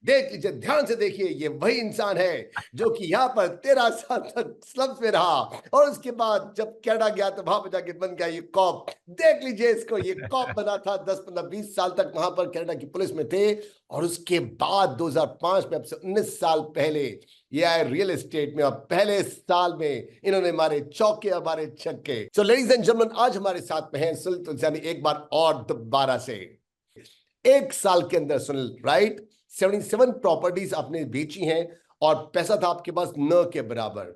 देख लीजिए, ध्यान से देखिए, ये वही इंसान है जो कि यहाँ पर 13 साल तक स्लम्स में रहा और उसके बाद जब कनाडा गया तो वहां पर जाके बन गया ये कॉप। देख लीजिए इसको, ये कॉप बना था, 10 15 20 साल तक वहां पर कनाडा की पुलिस में थे और उसके बाद 2005 में, अब से 19 साल पहले ये आए रियल एस्टेट में और पहले साल में इन्होंने मारे चौके और मारे छक्के। सो लेडीज एंड जेंटलमैन, आज हमारे साथ में हैं सुनील तुलसियानी एक बार और दोबारा से। एक साल के अंदर सुनील, राइट, 77 प्रॉपर्टीज आपने बेची हैं और पैसा था आपके पास न के बराबर।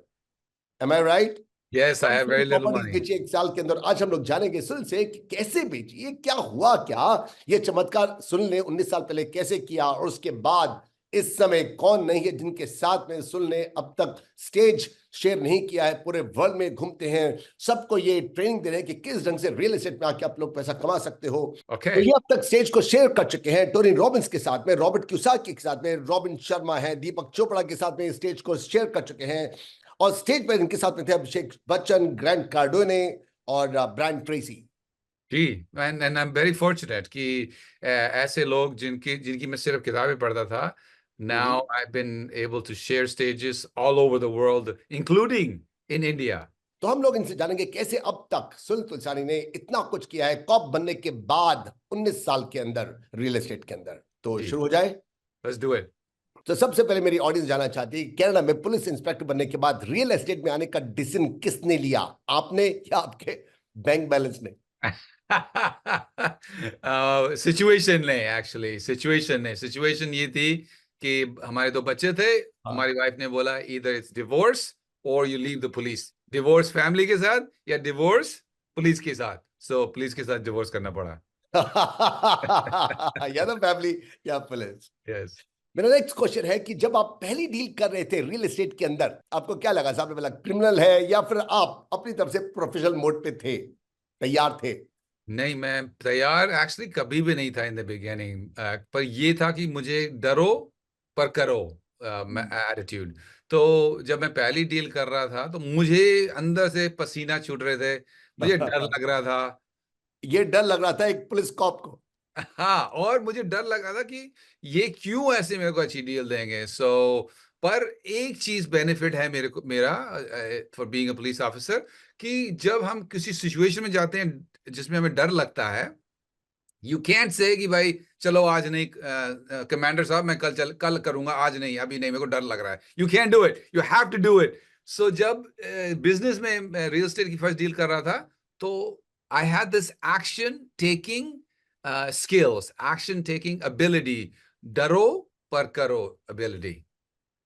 Am I right? Yes, I have very little properties money. बेची एक साल के अंदर। आज हम लोग जानेंगे सुनील से कि कैसे बेची, ये क्या हुआ, क्या ये चमत्कार सुनील ने 19 साल पहले कैसे किया और उसके बाद इस समय कौन नहीं है जिनके साथ में सुनील ने अब तक स्टेज शेयर नहीं किया है, पूरे वर्ल्ड में घूमते हैं, सबको ये ट्रेनिंग दे रहे हैं कि किस ढंग से रियल एस्टेट में आके आप लोग पैसा कमा सकते हो। Okay. तो ये अब तक स्टेज को शेयर कर चुके हैं टोनी रॉबिन्स के साथ में, रॉबर्ट क्यूसाकी के साथ में, रॉबिन शर्मा है, दीपक चोपड़ा के साथ में स्टेज को शेयर कर चुके हैं और स्टेज पर इनके साथ में थे अभिषेक बच्चन, ग्रैंड कार्डोने और ब्रायन ट्रेसी। जी, and I'm very fortunate कि ऐसे लोग जिनकी मैं सिर्फ किताबें पढ़ता था, now I've been able to share stages all over the world, including in India. तो हम लोग इनसे जानेंगे कैसे अब तक सुनील तुलसियानी ने इतना कुछ किया है कॉप बनने के बाद 19 साल के अंदर रियल एस्टेट के अंदर। तो जी। शुरू हो जाए। Let's do it. तो सबसे पहले मेरी ऑडियंस जानना चाहती है, कनाडा में पुलिस इंस्पेक्टर बनने के बाद रियल एस्टेट में आने का डिसीजन किसने लिया, आपने या आपके बैंक बैलेंस ने? सिचुएशन ने, एक्चुअली सिचुएशन ये थी कि हमारे दो बच्चे थे। हमारी वाइफ ने बोला इधर इट्स डिवोर्स और you leave the police, divorce family के साथ या डिवोर्स पुलिस के साथ। सो पुलिस के साथ डिवोर्स करना पड़ा। या तो फैमिली या पुलिस। यस। मेरा नेक्स्ट क्वेश्चन है कि जब आप पहली डील कर रहे थे रियल एस्टेट के अंदर, आपको क्या लगा? सामने वाला क्रिमिनल है या फिर आप अपनी तरफ से प्रोफेशनल मोड पे थे, तैयार थे? नहीं, मैं तैयार एक्चुअली कभी भी नहीं था इन द बिगिनिंग, पर ये था कि मुझे डरो पर करो एटीट्यूड। तो जब मैं पहली डील कर रहा था तो मुझे अंदर से पसीना छूट रहे थे, मुझे डर लग रहा था। ये डर लग रहा था एक पुलिस कॉप को। हाँ, और मुझे डर लग रहा था कि ये क्यों ऐसे मेरे को अच्छी डील देंगे। पर एक चीज बेनिफिट है मेरा for being a police officer, कि जब हम किसी सिचुएशन में जाते हैं जिसमें हमें डर लगता है, यू कैंट से कि भाई चलो आज नहीं, कमांडर साहब मैं कल करूंगा, आज नहीं, अभी नहीं, मेरे को डर लग रहा है। You can do it, you have to do it. So जब बिजनेस में रियल एस्टेट की फर्स्ट डील कर रहा था, तो I had this action taking skills, action taking ability, डरो पर करो ability।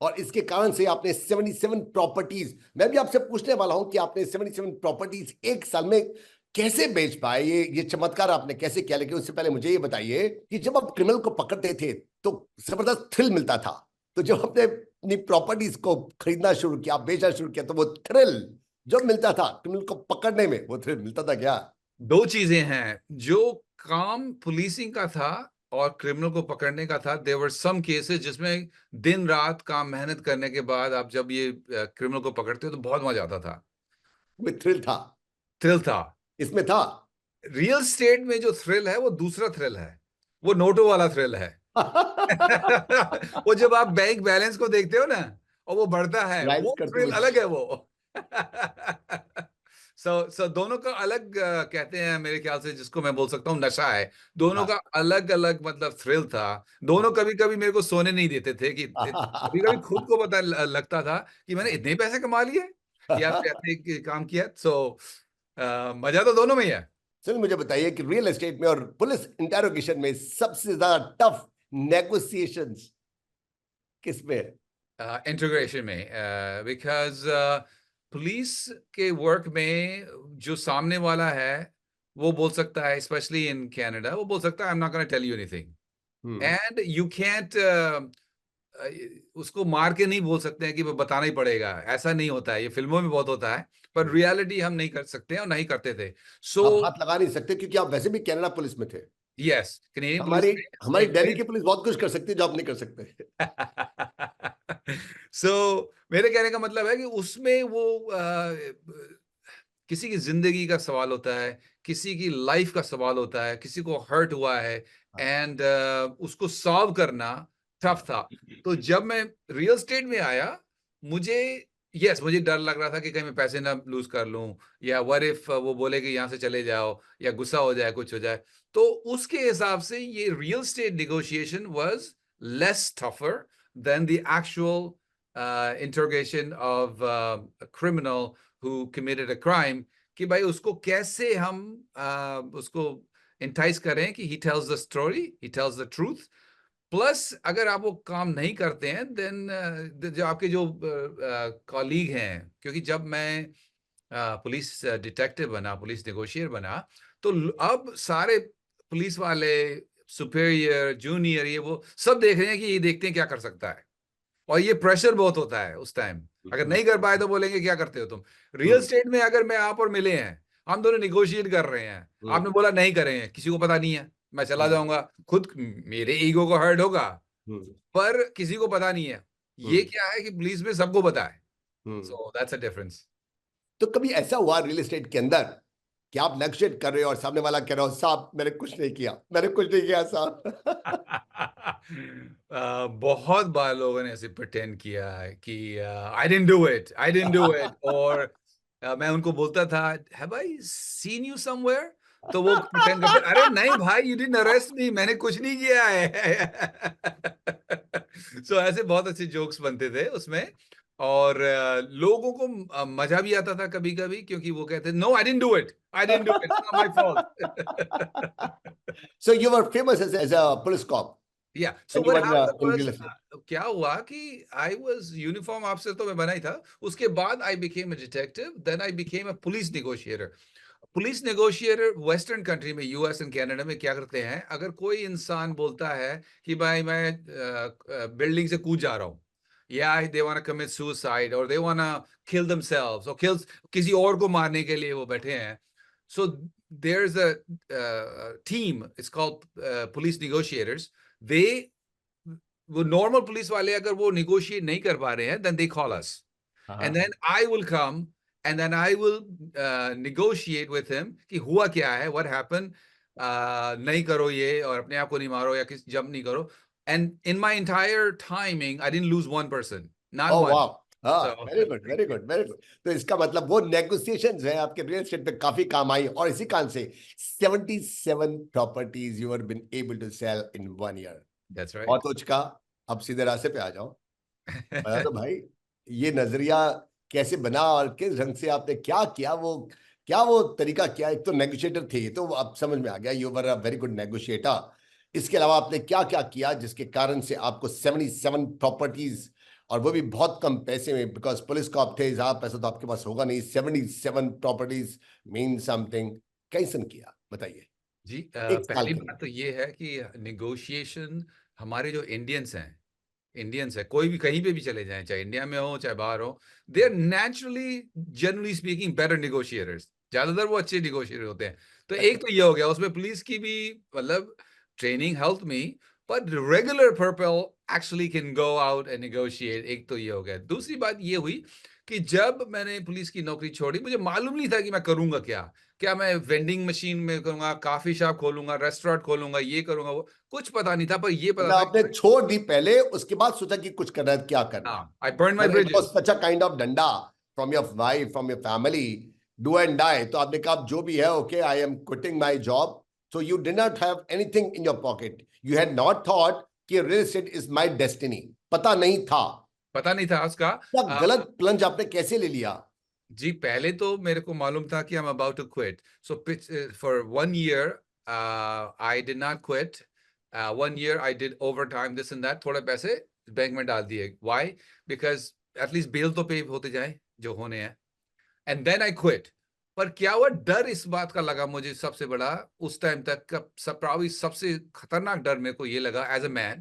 और इसके कारण से आपने 77 प्रॉपर्टीज, मैं भी आपसे पूछने वाला हूं कि आपने 77 प्रॉपर्टीज एक साल में कैसे बेच पाए, ये चमत्कार आपने कैसे किया। लेकिन उससे पहले मुझे ये बताइए कि जब आप क्रिमिनल को पकड़ते थे तो जबरदस्त थ्रिल मिलता था, तो जब आपने अपनी प्रॉपर्टीज को खरीदना शुरू किया, बेचना शुरू किया, तो वो थ्रिल जो मिलता था क्रिमिनल को पकड़ने में, वो थ्रिल मिलता था क्या? दो चीजें हैं। जो काम पुलिसिंग का था और क्रिमिनल को पकड़ने का था, देयर वर सम केसेस जिसमें दिन रात काम मेहनत करने के बाद आप जब ये क्रिमिनल को पकड़ते हो तो बहुत मजा आता था, वो थ्रिल था, थ्रिल था। इसमें था। रियल स्टेट में जो थ्रिल है वो दूसरा थ्रिल है, वो नोटो वाला थ्रिल है। वो जब आप बैंक बैलेंस को देखते हो ना और वो बढ़ता है, राइज वो करते थ्रिल हुए। अलग है वो। सो दोनों का अलग कहते हैं मेरे ख्याल से, जिसको मैं बोल सकता हूँ नशा है। दोनों का अलग अलग मतलब थ्रिल था। दोनों कभी कभी मेरे को सोने नहीं देते थे, कि कभी कभी खुद को पता लगता था कि मैंने इतने पैसे कमा लिए या फिर ऐसे काम किया। मजा तो दोनों में ही है। चलिए मुझे बताइए कि रियल एस्टेट में और पुलिस इंटेरोगेशन में सबसे ज्यादा टफ नेगोशिएशंस किस में है? इंटीग्रेशन में, बिकॉज पुलिस के वर्क में जो सामने वाला है वो बोल सकता है, स्पेशली इन कनाडा, वो बोल सकता है I am not gonna tell you anything, and you can't उसको मार के नहीं बोल सकते हैं कि वो बताना ही पड़ेगा। ऐसा नहीं होता है, ये फिल्मों में बहुत होता है, पर रियलिटी हम नहीं कर सकते हैं और नहीं करते थे। आप हाथ लगा नहीं सकते क्योंकि आप वैसे भी कनाडा पुलिस में थे। यस, कैनेडियन पुलिस हमारी में हमारी एक दिल्ली की पुलिस बहुत कुछ कर सकती है जो आप नहीं कर सकते। मेरे कहने का मतलब है कि उसमें वो किसी की जिंदगी का सवाल होता है, किसी की लाइफ का सवाल होता है, किसी को हर्ट हुआ है, एंड उसको सॉल्व करना टफ था। तो जब मैं रियल एस्टेट में आया, मुझे मुझे डर लग रहा था कि कहीं मैं पैसे ना लूज कर लूं, या व्हाट इफ वो बोले कि यहाँ से चले जाओ, या गुस्सा हो जाए, कुछ हो जाए। तो उसके हिसाब से ये real estate negotiation was less tougher than the actual interrogation of criminal who committed a crime, कि भाई उसको कैसे हम उसको इंटाइस करें कि he tells the story, he tells the truth. Plus अगर आप वो काम नहीं करते हैं, देन जो आपके जो कॉलीग हैं, क्योंकि जब मैं पुलिस डिटेक्टिव बना, पुलिस नेगोशिएटर बना, तो अब सारे पुलिस वाले, सुपीरियर, जूनियर, ये वो सब देख रहे हैं कि ये देखते हैं क्या कर सकता है। और ये प्रेशर बहुत होता है उस टाइम, अगर नहीं कर पाए तो बोलेंगे क्या करते हो तुम। रियल स्टेट में अगर मैं आप और मिले हैं, हम दोनों निगोशिएट कर रहे हैं, आपने बोला नहीं करेंगे, किसी को पता नहीं है, मैं चला जाऊंगा, खुद मेरे ईगो को हर्ट होगा, पर किसी को पता नहीं है। ये क्या है कि पुलिस में सबको पता है। So that's a difference. तो कभी ऐसा हुआ रियल एस्टेट के अंदर कि आप नेगोशिएट कर रहे हो और सामने वाला कह रहा हो साहब मैंने कुछ नहीं किया, मैंने कुछ नहीं किया साहब? बहुत बार लोगों ने ऐसे प्रिटेंड किया है कि आई didn't do it, I didn't do it, और मैं उनको बोलता था have I seen you somewhere, तो वो प्रिटेंड करते अरे नहीं भाई, यू डिडंट अरेस्ट मी, मैंने कुछ नहीं किया है। सो ऐसे बहुत अच्छे जोक्स बनते थे उसमें, और लोगों को मजा भी आता था कभी कभी, क्योंकि वो कहते no I didn't do it, I didn't do it, it's not my fault. So you were famous as a police cop Yeah. So when you what were happened in was, real estate. क्या हुआ कि I was uniform officer तो मैं बना ही था, उसके बाद I became a detective, then I became a police negotiator. Police negotiator western country में, यूएस एंड कनाडा में क्या करते हैं, अगर कोई इंसान बोलता है कि भाई मैं बिल्डिंग से कूद जा रहा हूँ, या they want to commit suicide, और they want to kill themselves, और किसी और को मारने के लिए वो बैठे हैं, सो there's a team, it's called police negotiators. they वो नॉर्मल पुलिस वाले अगर वो नेगोशिएट नहीं कर पा रहे हैं, then they call us, and then I will come, and then I will negotiate with him कि हुआ क्या है, what happened, नहीं करो ये, और अपने आप को नहीं मारो, या किस जंप नहीं करो, and in my entire timing I didn't lose one person, not Oh one. wow. हाँ, So very good very good very good. तो इसका मतलब वो नेगोशिएशंस हैं आपके रियल एस्टेट पे काफी काम आई, और इसी कारण से 77 properties you are been able to sell in 1 year। that's right. बहुत उच्च का। अब सीधे रास्ते पे आ जाओ, बता दो भाई ये नजरिया कैसे बना और किस ढंग से आपने क्या किया, वो तरीका क्या। एक तो नेगोशिएटर थे, ये तो अब समझ में आ गया, you were a very good negotiator. इसके अलावा आपने क्या क्या किया जिसके कारण से आपको 77 प्रॉपर्टीज, और वो भी बहुत कम पैसे में, बिकॉज पुलिस को आप थे, ज्यादा पैसा तो आपके पास होगा नहीं, 77 प्रॉपर्टीज मीन समथिंग। कैसन किया बताइए जी, एक साल पहली के बात तो ये है कि नेगोशिएशन, हमारे जो इंडियंस है, कोई भी कहीं पे भी चले जाएं, चाहे इंडिया में हो चाहे बाहर हो, they are naturally, generally speaking, better negotiators, ज्यादातर वो अच्छे नेगोशिएटर होते हैं। तो एक तो ये हो गया, उसमें पुलिस की भी मतलब training help me, but regular purple actually can go out and negotiate, एक तो ये हो गया। दूसरी बात ये हुई कि जब मैंने पुलिस की नौकरी छोड़ी, मुझे मालूम नहीं था कि मैं करूंगा क्या मैं वेंडिंग मशीन में करूंगा, काफी शॉप खोलूंगा, रेस्टोरेंट खोलूंगा, ये करूंगा, वो कुछ पता नहीं था, पर ये पता मतलब था आपने कि छोड़ दी पहले, उसके बाद सोचा कि कुछ करना है, क्या करना है। हाँ, आई बर्न माई मतलब it was bridges. Such a kind of डंडा from your wife, from your family, do and die. तो आपने कहा जो भी है, okay I am quitting my job. So you did not have anything in your pocket, you had not thought कि real estate is my destiny, पता नहीं था। पता नहीं था उसका। क्या अ, गलत प्लंज आपने कैसे ले लिया? जी, पहले तो मेरे को मालूम था कि I am about to quit, so for 1 year I did not quit. 1 year I did overtime, this and that, थोड़े पैसे बैंक में डाल दिए, व्हाई, बिकॉज एटलीस्ट बिल तो पे होते जाए जो होने हैं, एंड देन आई क्विट। पर क्या हुआ, डर इस बात का लगा मुझे सबसे बड़ा, उस टाइम तक का प्रॉब्ली सबसे खतरनाक डर मेरे को ये लगा एज अ मैन,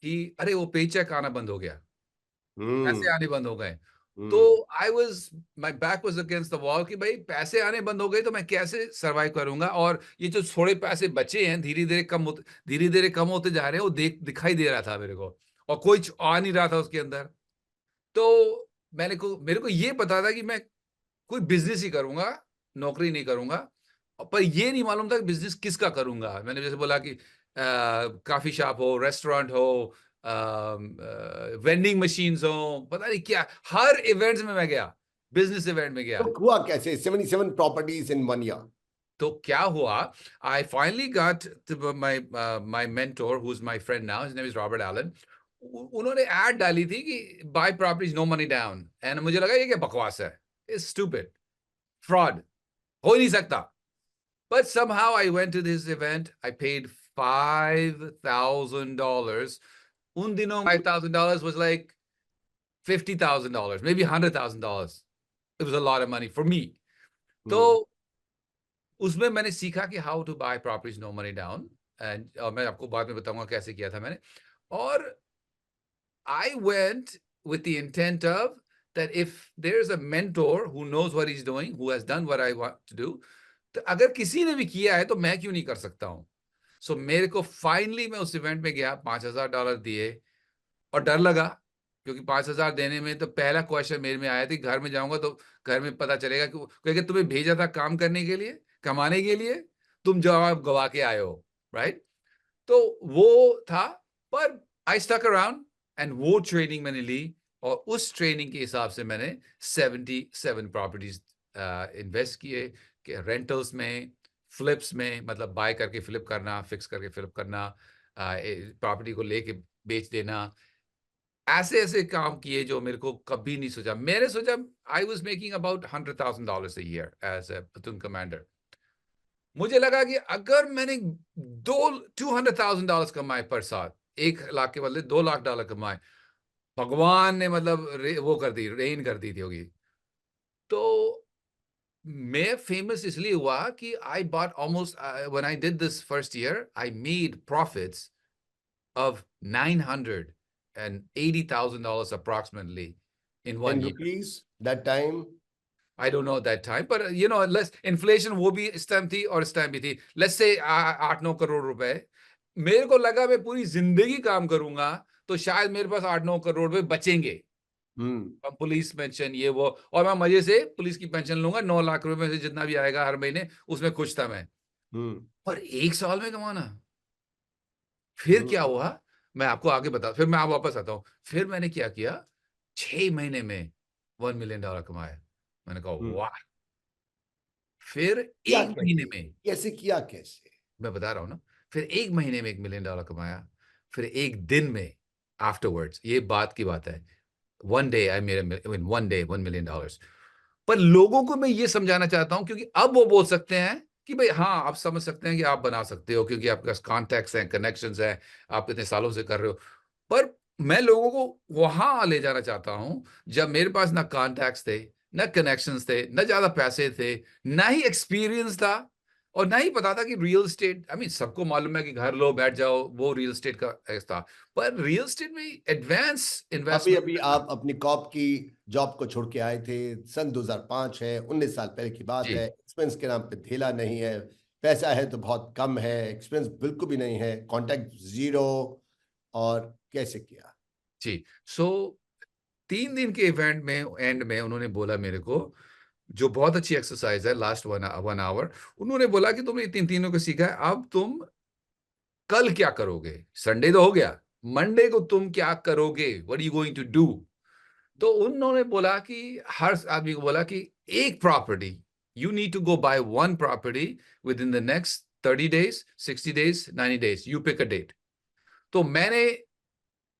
कि अरे वो पे चेक आना बंद हो गया, पैसे हम्म आने बंद हो गए। तो hmm I was, my back was against the wall, कि भाई पैसे आने बंद हो गए तो मैं कैसे सरवाइव करूंगा, और ये जो थोड़े पैसे बचे हैं धीरे धीरे कम होते जा रहे हैं, वो दिखाई दे रहा था मेरे को, और कोई आ नहीं रहा था उसके अंदर। तो मेरे को ये पता था कि मैं कोई बिजनेस ही करूंगा, नौकरी नहीं करूंगा, पर ये नहीं मालूम था कि बिजनेस किसका करूंगा। मैंने जैसे बोला कि काफी शॉप हो, रेस्टोरेंट हो, वेंडिंग मशीन्स हो, पता नहीं क्या, हर इवेंट्स में मैं गया, बिजनेस इवेंट में गया। तो हुआ कैसे 77 प्रॉपर्टीज इन 1 ईयर? तो क्या हुआ, I finally got my my mentor who is my friend now, his name is Robert Allen. उन्होंने ऐड डाली थी कि buy properties no money down, and मुझे लगा ये क्या बकवास है, इट्स स्टूपिड, फ्रॉड, हो ही नहीं सकता। But somehow I went to this event, I paid $5,000. उन दिनों $5,000 was like $50,000, maybe $100,000. It was a lot of money for me. तो उसमें मैंने सीखा कि how to buy properties no money down, and मैं आपको बाद में बताऊंगा कैसे किया था मैंने। और I went with the intent of that if there's a mentor who knows what he's doing, who has done what I want to do, तो अगर किसी ने भी किया है तो मैं क्यों नहीं कर सकता हूं। सो मेरे को फाइनली मैं उस इवेंट में गया, $5,000 दिए, और डर लगा क्योंकि 5,000 देने में तो पहला क्वेश्चन मेरे में आया था, घर में जाऊंगा तो घर में पता चलेगा कि क्योंकि तुम्हें भेजा था काम करने के लिए, कमाने के लिए, तुम जवाब गवा के आए हो, राइट। तो वो था, पर आई स्टक अराउंड, एंड वो ट्रेनिंग मैंने ली, और उस ट्रेनिंग के हिसाब से मैंने 77 प्रॉपर्टीज इन्वेस्ट किए, रेंटल्स में, फ्लिप्स में, मतलब बाय करके फ्लिप करना, फिक्स करके फ्लिप करना, प्रॉपर्टी को लेके बेच देना, ऐसे ऐसे काम किए जो मेरे को कभी नहीं सोचा। मैंने सोचा I was making about $100,000 a year as a platoon commander। मुझे लगा कि अगर मैंने दो $200,000 कमाए पर साल, 1 लाख के बदले $2 लाख कमाए, भगवान ने मतलब वो कर दी, रेन कर दी थी होगी। तो मैं फेमस इसलिए हुआ कि I bought almost, when I did this first year I made profits of $980,000 approximately in 1 in year. Rupees that time? I don't know at that time, but let's inflation वो भी इस टाइम थी और इस time भी थी। Let's say 8-9 crore रुपए। मेरे को लगा मैं पूरी जिंदगी काम करूंगा तो शायद मेरे पास 8-9 करोड़ रुपए बचेंगे। पुलिस पेंशन ये वो, और मैं मजे से पुलिस की पेंशन लूंगा, 9 लाख रुपए में से जितना भी आएगा हर महीने, उसमें खुश था मैं। पर 1 साल में कमाना, फिर क्या हुआ मैं आपको आगे बता, फिर मैं आप वापस आता हूं। फिर मैंने क्या किया, 6 महीने में $1 मिलियन कमाया। मैंने कहा वाह। फिर किया 1 महीने कैसे? में, कैसे किया कैसे? मैं बता रहा हूं ना, फिर 1 महीने में $1 मिलियन कमाया। फिर एक दिन में, आफ्टरवर्ड्स, ये बात की बात है, one day I made in one day $1 million. पर लोगों को मैं ये समझाना चाहता हूं क्योंकि अब वो बोल सकते हैं कि भाई हाँ आप समझ सकते हैं कि आप बना सकते हो क्योंकि आपके पास कॉन्टैक्ट्स हैं, कनेक्शंस हैं, आप इतने सालों से कर रहे हो। पर मैं लोगों को वहां ले जाना चाहता हूं जब मेरे पास ना कॉन्टैक्ट्स थे, ना कनेक्शंस थे, ना ज्यादा पैसे थे, ना ही एक्सपीरियंस था, और ना ही पता था कि रियल एस्टेट, आई मीन सबको मालूम है कि घर लो बैठ जाओ, वो रियल एस्टेट का था। पर रियल एस्टेट में एडवांस अभी इन्वेस्टमेंट अभी करना। आप अपनी कॉप की जॉब को छोड़ के आए थे, सन 2005 है, 19 साल पहले की बात है। जी एक्सपेंस के नाम पे धेला नहीं है, पैसा है तो बहुत कम है, एक्सपेंस बिल्कुल भी नहीं है, कांटेक्ट जीरो। और कैसे किया? जी। सो 3 दिन के इवेंट में एंड में उन्होंने बोला मेरे को, जो बहुत अच्छी एक्सरसाइज है, लास्ट 1 आवर, उन्होंने बोला कि तुमने तीन तीनों को सीखा है, अब तुम कल क्या करोगे, संडे तो हो गया, मंडे को तुम क्या करोगे, what are you going to do. तो उन्होंने बोला कि हर आदमी को बोला कि एक property, you need to go buy one property within the next 30 days, 60 days, 90 days, you pick a date. तो मैंने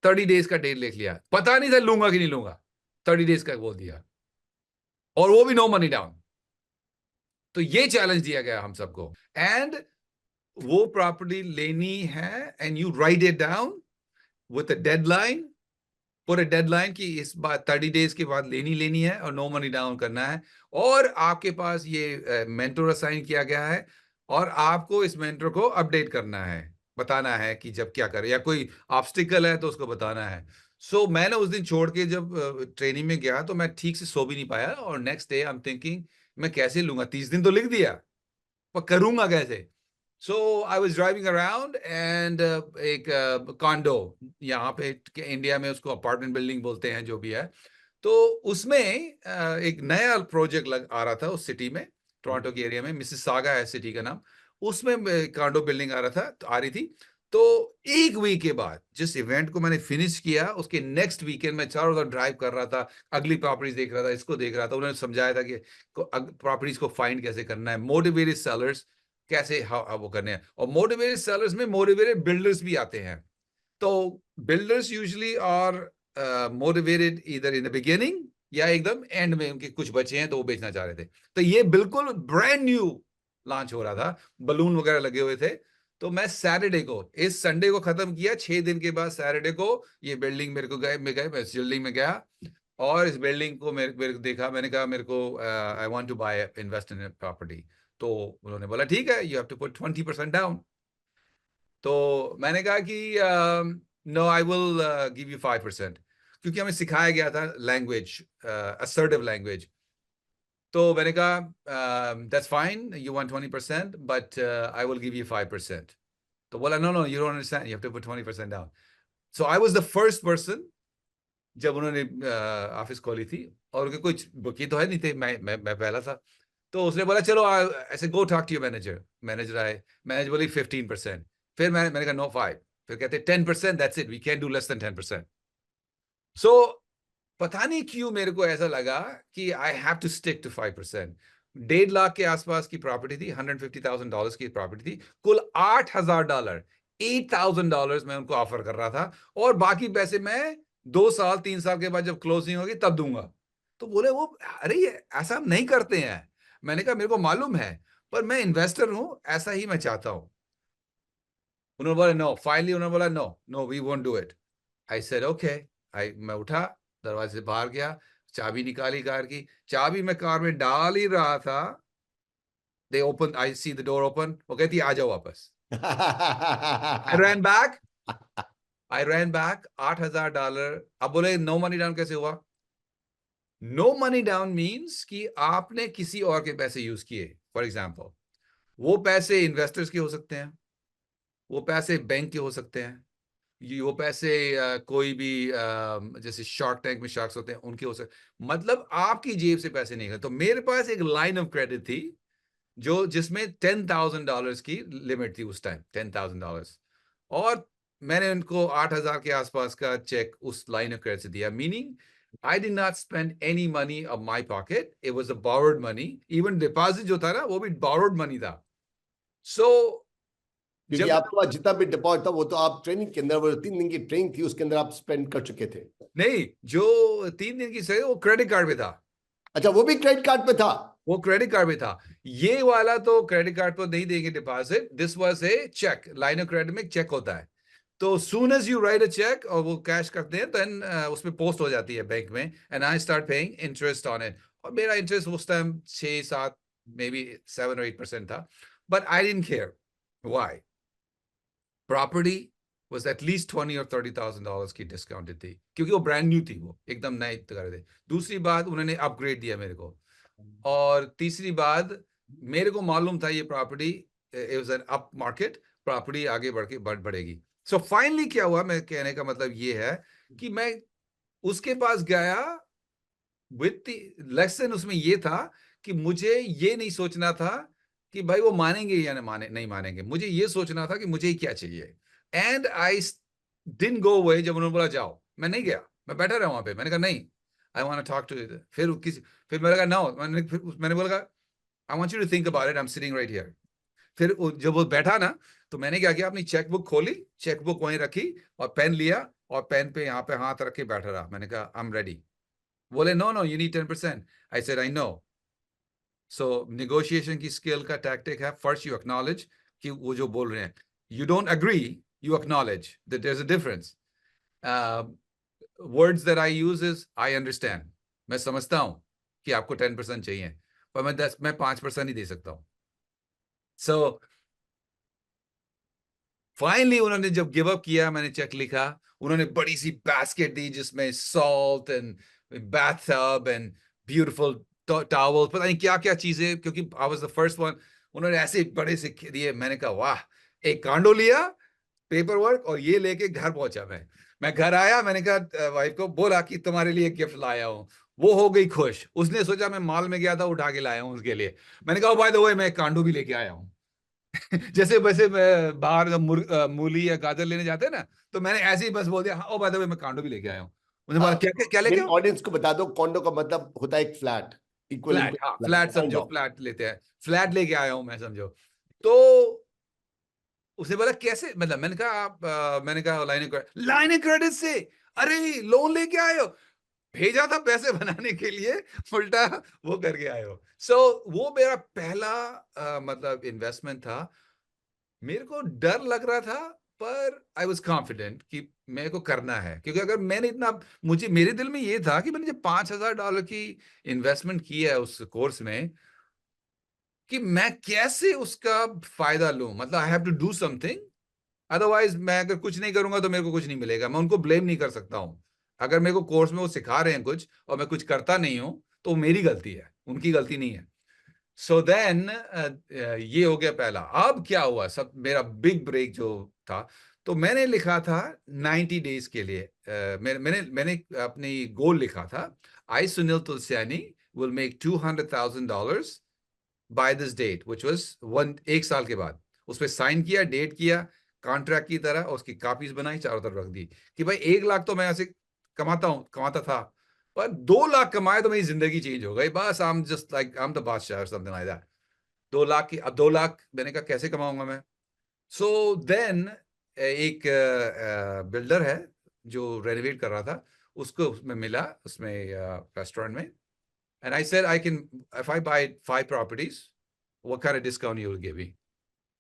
30 days का डेट लिख लिया, पता नहीं था लूंगा कि नहीं लूंगा, 30 days का बोल दिया, और वो भी नो मनी डाउन। तो ये चैलेंज दिया गया हम सबको, एंड वो प्रॉपर्टी लेनी है, and you right it down with a deadline, पूरे डेडलाइन की इस बात 30 days के बाद लेनी है, और नो मनी डाउन करना है। और आपके पास ये मेंटर असाइन किया गया है, और आपको इस मेंटर को अपडेट करना है, बताना है कि जब क्या करे, या कोई ऑब्स्टिकल है तो उसको बताना है। सो मैंने उस दिन छोड़ के जब ट्रेनिंग में गया तो मैं ठीक से सो भी नहीं पाया, और next day I am thinking मैं कैसे लूंगा, 30 दिन तो लिख दिया, पर करूंगा कैसे। So I was driving around and एक कॉन्डो, यहाँ पे इंडिया में उसको अपार्टमेंट बिल्डिंग बोलते हैं जो भी है, तो उसमें एक नया प्रोजेक्ट आ रहा था उस सिटी में, टोरंटो के एरिया में, मिसिसागा है सिटी का नाम। उसमें कॉन्डो बिल्डिंग आ रही थी। तो एक वीक के बाद जिस इवेंट को मैंने फिनिश किया, उसके नेक्स्ट वीकेंड मैं चारों तरफ ड्राइव कर रहा था, अगली प्रॉपर्टीज देख रहा था, इसको देख रहा था। उन्होंने समझाया था कि प्रॉपर्टीज को फाइंड कैसे करना है, मोटिवेटेड सेलर्स कैसे वो करने हैं, और मोटिवेटेड सेलर्स में मोटिवेटेड बिल्डर्स भी आते हैं। तो बिल्डर्स यूजुअली आर मोटिवेटेड इधर इन द बिगिनिंग या एकदम एंड में, उनके कुछ बचे हैं तो वो बेचना चाह रहे थे। तो ये बिल्कुल ब्रांड न्यू लॉन्च हो रहा था, बलून वगैरह लगे हुए थे। तो मैं सैटरडे को, इस संडे को खत्म किया, 6 दिन के बाद सैटरडे को ये बिल्डिंग मेरे को मैं इस बिल्डिंग में गया, और इस बिल्डिंग को मेरे को देखा। मैंने कहा मेरे को I want to buy invest in property. तो उन्होंने बोला ठीक है, you have to put 20% down. तो मैंने कहा कि no, I will give you 5%, क्योंकि हमें सिखाया गया था लैंग्वेज, असर्टिव लैंग्वेज। तो मैंने कहा that's fine, you want 20%, but I will give you 5%। तो बोला no no, you don't understand, you have to put 20% down. So I was the first person, जब उन्होंने ऑफिस खोली थी, और उनके कुछ बुकी तो है नहीं थे, मैं पहला था। तो उसने बोला चलो ऐसे go talk to your manager. Manager आए, मैनेजर बोली 15%। फिर मैंने कहा नो 5। फिर कहते 10%, that's it, we can do less than 10%। सो पता नहीं क्यों मेरे को ऐसा लगा कि I have to stick to 5%। 1.5 lakh के आसपास की प्रॉपर्टी थी, $150,000 की प्रॉपर्टी थी, कुल $8,000, $8,000 मैं उनको ऑफर कर रहा था, और बाकी पैसे मैं 2 साल 3 साल के बाद जब क्लोजिंग होगी तब दूंगा। तो बोले वो, अरे ये ऐसा हम नहीं करते हैं। मैंने कहा मेरे को मालूम है, पर मैं इन्वेस्टर हूं, ऐसा ही मैं चाहता हूं। उन्होंने बोला नो, फाइनली उन्होंने बोला no no, we won't do it. I said okay. मैं उठा, दरवाजे से बाहर गया, चाबी निकाली कार की, चाबी मैं कार में डाल ही रहा था, दे open, I see the door open, वो कहती आ जाओ वापस। आई रैन बैक, $8,000। अब बोले नो मनी डाउन कैसे हुआ? नो मनी डाउन मीन्स कि आपने किसी और के पैसे यूज किए। फॉर एग्जाम्पल, वो पैसे इन्वेस्टर्स के हो सकते हैं, वो पैसे बैंक के हो सकते हैं, वो पैसे कोई भी जैसे शार्क टैंक में शार्क्स होते हैं उनके हो सकते, मतलब आपकी जेब से पैसे नहीं गए। तो मेरे पास एक लाइन ऑफ क्रेडिट थी जो जिसमें $10,000 की लिमिट थी उस टाइम, $10,000, और मैंने उनको 8,000 के आसपास का चेक उस लाइन ऑफ क्रेडिट से दिया। Meaning I did not spend any money of my pocket, it was a borrowed money. Even deposit जो था ना, वो भी बोरोड मनी था। सो क्योंकि जब आपके पास जितना भी डिपॉजिट था वो तो आप ट्रेनिंग के अंदर, वो 3 दिन की ट्रेनिंग थी उसके अंदर आप स्पेंड कर चुके थे। नहीं, जो 3 दिन की सही वो क्रेडिट कार्ड पे था। अच्छा, वो भी क्रेडिट कार्ड पे था? वो क्रेडिट कार्ड में था। ये वाला तो क्रेडिट कार्ड पर नहीं देंगे deposit, this was a cheque. Line of credit में चेक होता है, तो soon as you write a cheque और वो कैश करते हैं, देन उसमें पोस्ट हो जाती है बैंक में, and I start paying interest on it. और मेरा इंटरेस्ट उस टाइम 6-7, मे बी 7 or 8% था, but I didn't care. Why? Property was at least $20,000 or $30,000 की डिस्काउंटेड थी, क्योंकि वो ब्रांड न्यू थी, वो एकदम नए कर रहे थे। दूसरी बात, उन्होंने अपग्रेड दिया मेरे को, और तीसरी बात, मेरे को मालूम था ये property it was an up market, property आगे बढ़ेगी। सो फाइनली क्या हुआ, मैं कहने का मतलब ये है कि मैं उसके पास गया विद लेसन। उसमें ये था कि मुझे ये नहीं सोचना था कि भाई वो मानेंगे या नहीं मानेंगे, मुझे ये सोचना था कि मुझे क्या चाहिए। And I didn't go away. जब उन्होंने बोला जाओ, मैं नहीं गया, मैं बैठा रहा वहां पे। मैंने कहा नहीं, I want to talk to. फिर मैंने कहा नो, मैंने बोला I want you to think about it, I am sitting right here. फिर जब वो बैठा ना, तो मैंने क्या किया, अपनी चेकबुक खोली, चेकबुक वहीं रखी, और पेन लिया, और पेन पे यहाँ पे हाथ रख के बैठा रहा। मैंने कहा आई एम रेडी। बोले no no, you need 10%। I said I know. So negotiation की स्किल का टैक्टिक है, फर्स्ट यू एक्नॉलेज कि वो जो बोल रहे हैं, you don't agree, you acknowledge that there is a difference. Words that I use is I understand, मैं समझता हूं कि आपको 10% चाहिए, पर मैं 5% ही दे सकता हूं। सो फाइनली उन्होंने जब गिव अप किया, मैंने चेक लिखा, उन्होंने बड़ी सी बास्केट दी जिसमें salt and bathtub and beautiful towel, पता नहीं क्या क्या चीजें, क्योंकि आई वाज द फर्स्ट वन। उन्होंने ऐसे बड़े से दिए। मैंने कहा वाह, एक कांडो लिया, पेपर वर्क, और ये लेके घर पहुंचा। मैं घर आया, मैंने कहा वाइफ को बोला कि तुम्हारे लिए गिफ्ट लाया हूँ। वो हो गई खुश, उसने सोचा मैं मॉल में गया था, उठा के लाया हूँ उसके लिए। मैंने कहा बाय द वे, मैं कांडो भी लेके आया हूँ। जैसे वैसे मैं बाहर जब मूली या गाजर लेने जाते हैं ना, तो मैंने ऐसे ही बस बोल दिया, हाँ, ओ बाय द वे मैं कांडो भी लेके आया हूँ। मुझे बोला क्या क्या क्या लेके मेरी आओ? ऑडियंस को बता दो, कॉन्डो का मतलब होता है एक फ्लैट, इक्विवेलेंट फ्लैट, टू हाँ फ्लैट, फ्लैट काइंड समझो, ऑफ। फ्लैट लेते हैं, फ्लैट लेके आया हूँ मैं, समझो। तो उसने बोला कैसे, मतलब मैंने कहा आप मैंने कहा लाइन ऑफ क्रेडिट से। अरे लोन लेके आए हो? भेजा था पैसे बनाने के लिए, उल्टा वो करके आए हो। सो वो मेरा पहला मतलब इन्वेस्टमेंट था। मेरे को डर लग रहा था, पर आई वॉज कॉन्फिडेंट कि मेरे को करना है, क्योंकि अगर मैंने इतना, मुझे मेरे दिल में ये था कि मैंने जब $5,000 की इन्वेस्टमेंट की है उस कोर्स में, कि मैं कैसे उसका फायदा लूं, मतलब I have to do something. Otherwise मैं अगर कुछ नहीं करूंगा तो मेरे को कुछ नहीं मिलेगा। मैं उनको ब्लेम नहीं कर सकता हूं। अगर मेरे को कोर्स में वो सिखा रहे हैं कुछ और मैं कुछ करता नहीं हूं, तो मेरी गलती है, उनकी गलती नहीं है। सो देन ये हो गया पहला। अब क्या हुआ, सब मेरा बिग ब्रेक जो था, तो मैंने लिखा था 90 डेज के लिए, मैंने अपनी गोल लिखा था, I Sunil Tulsiani will make $200,000 by this date, which was 1 साल के बाद। उस पर साइन किया, डेट किया, कॉन्ट्रैक्ट की तरह, और उसकी कॉपीज बनाई, चारों तरफ रख दी कि भाई 1 लाख तो मैं ऐसे कमाता था, पर 2 लाख कमाए तो मेरी जिंदगी चेंज हो गई, बस I am just like I am the बादशाह, समथिंग लाइक दैट। 2 लाख की, अब 2 लाख मैंने कहा कैसे कमाऊंगा मैं? सो देन एक बिल्डर है जो रेनोवेट कर रहा था, उसको उसमें मिला, उसमें रेस्टोरेंट में, and I said I can, if I buy 5 properties, what kind of discount you will give me?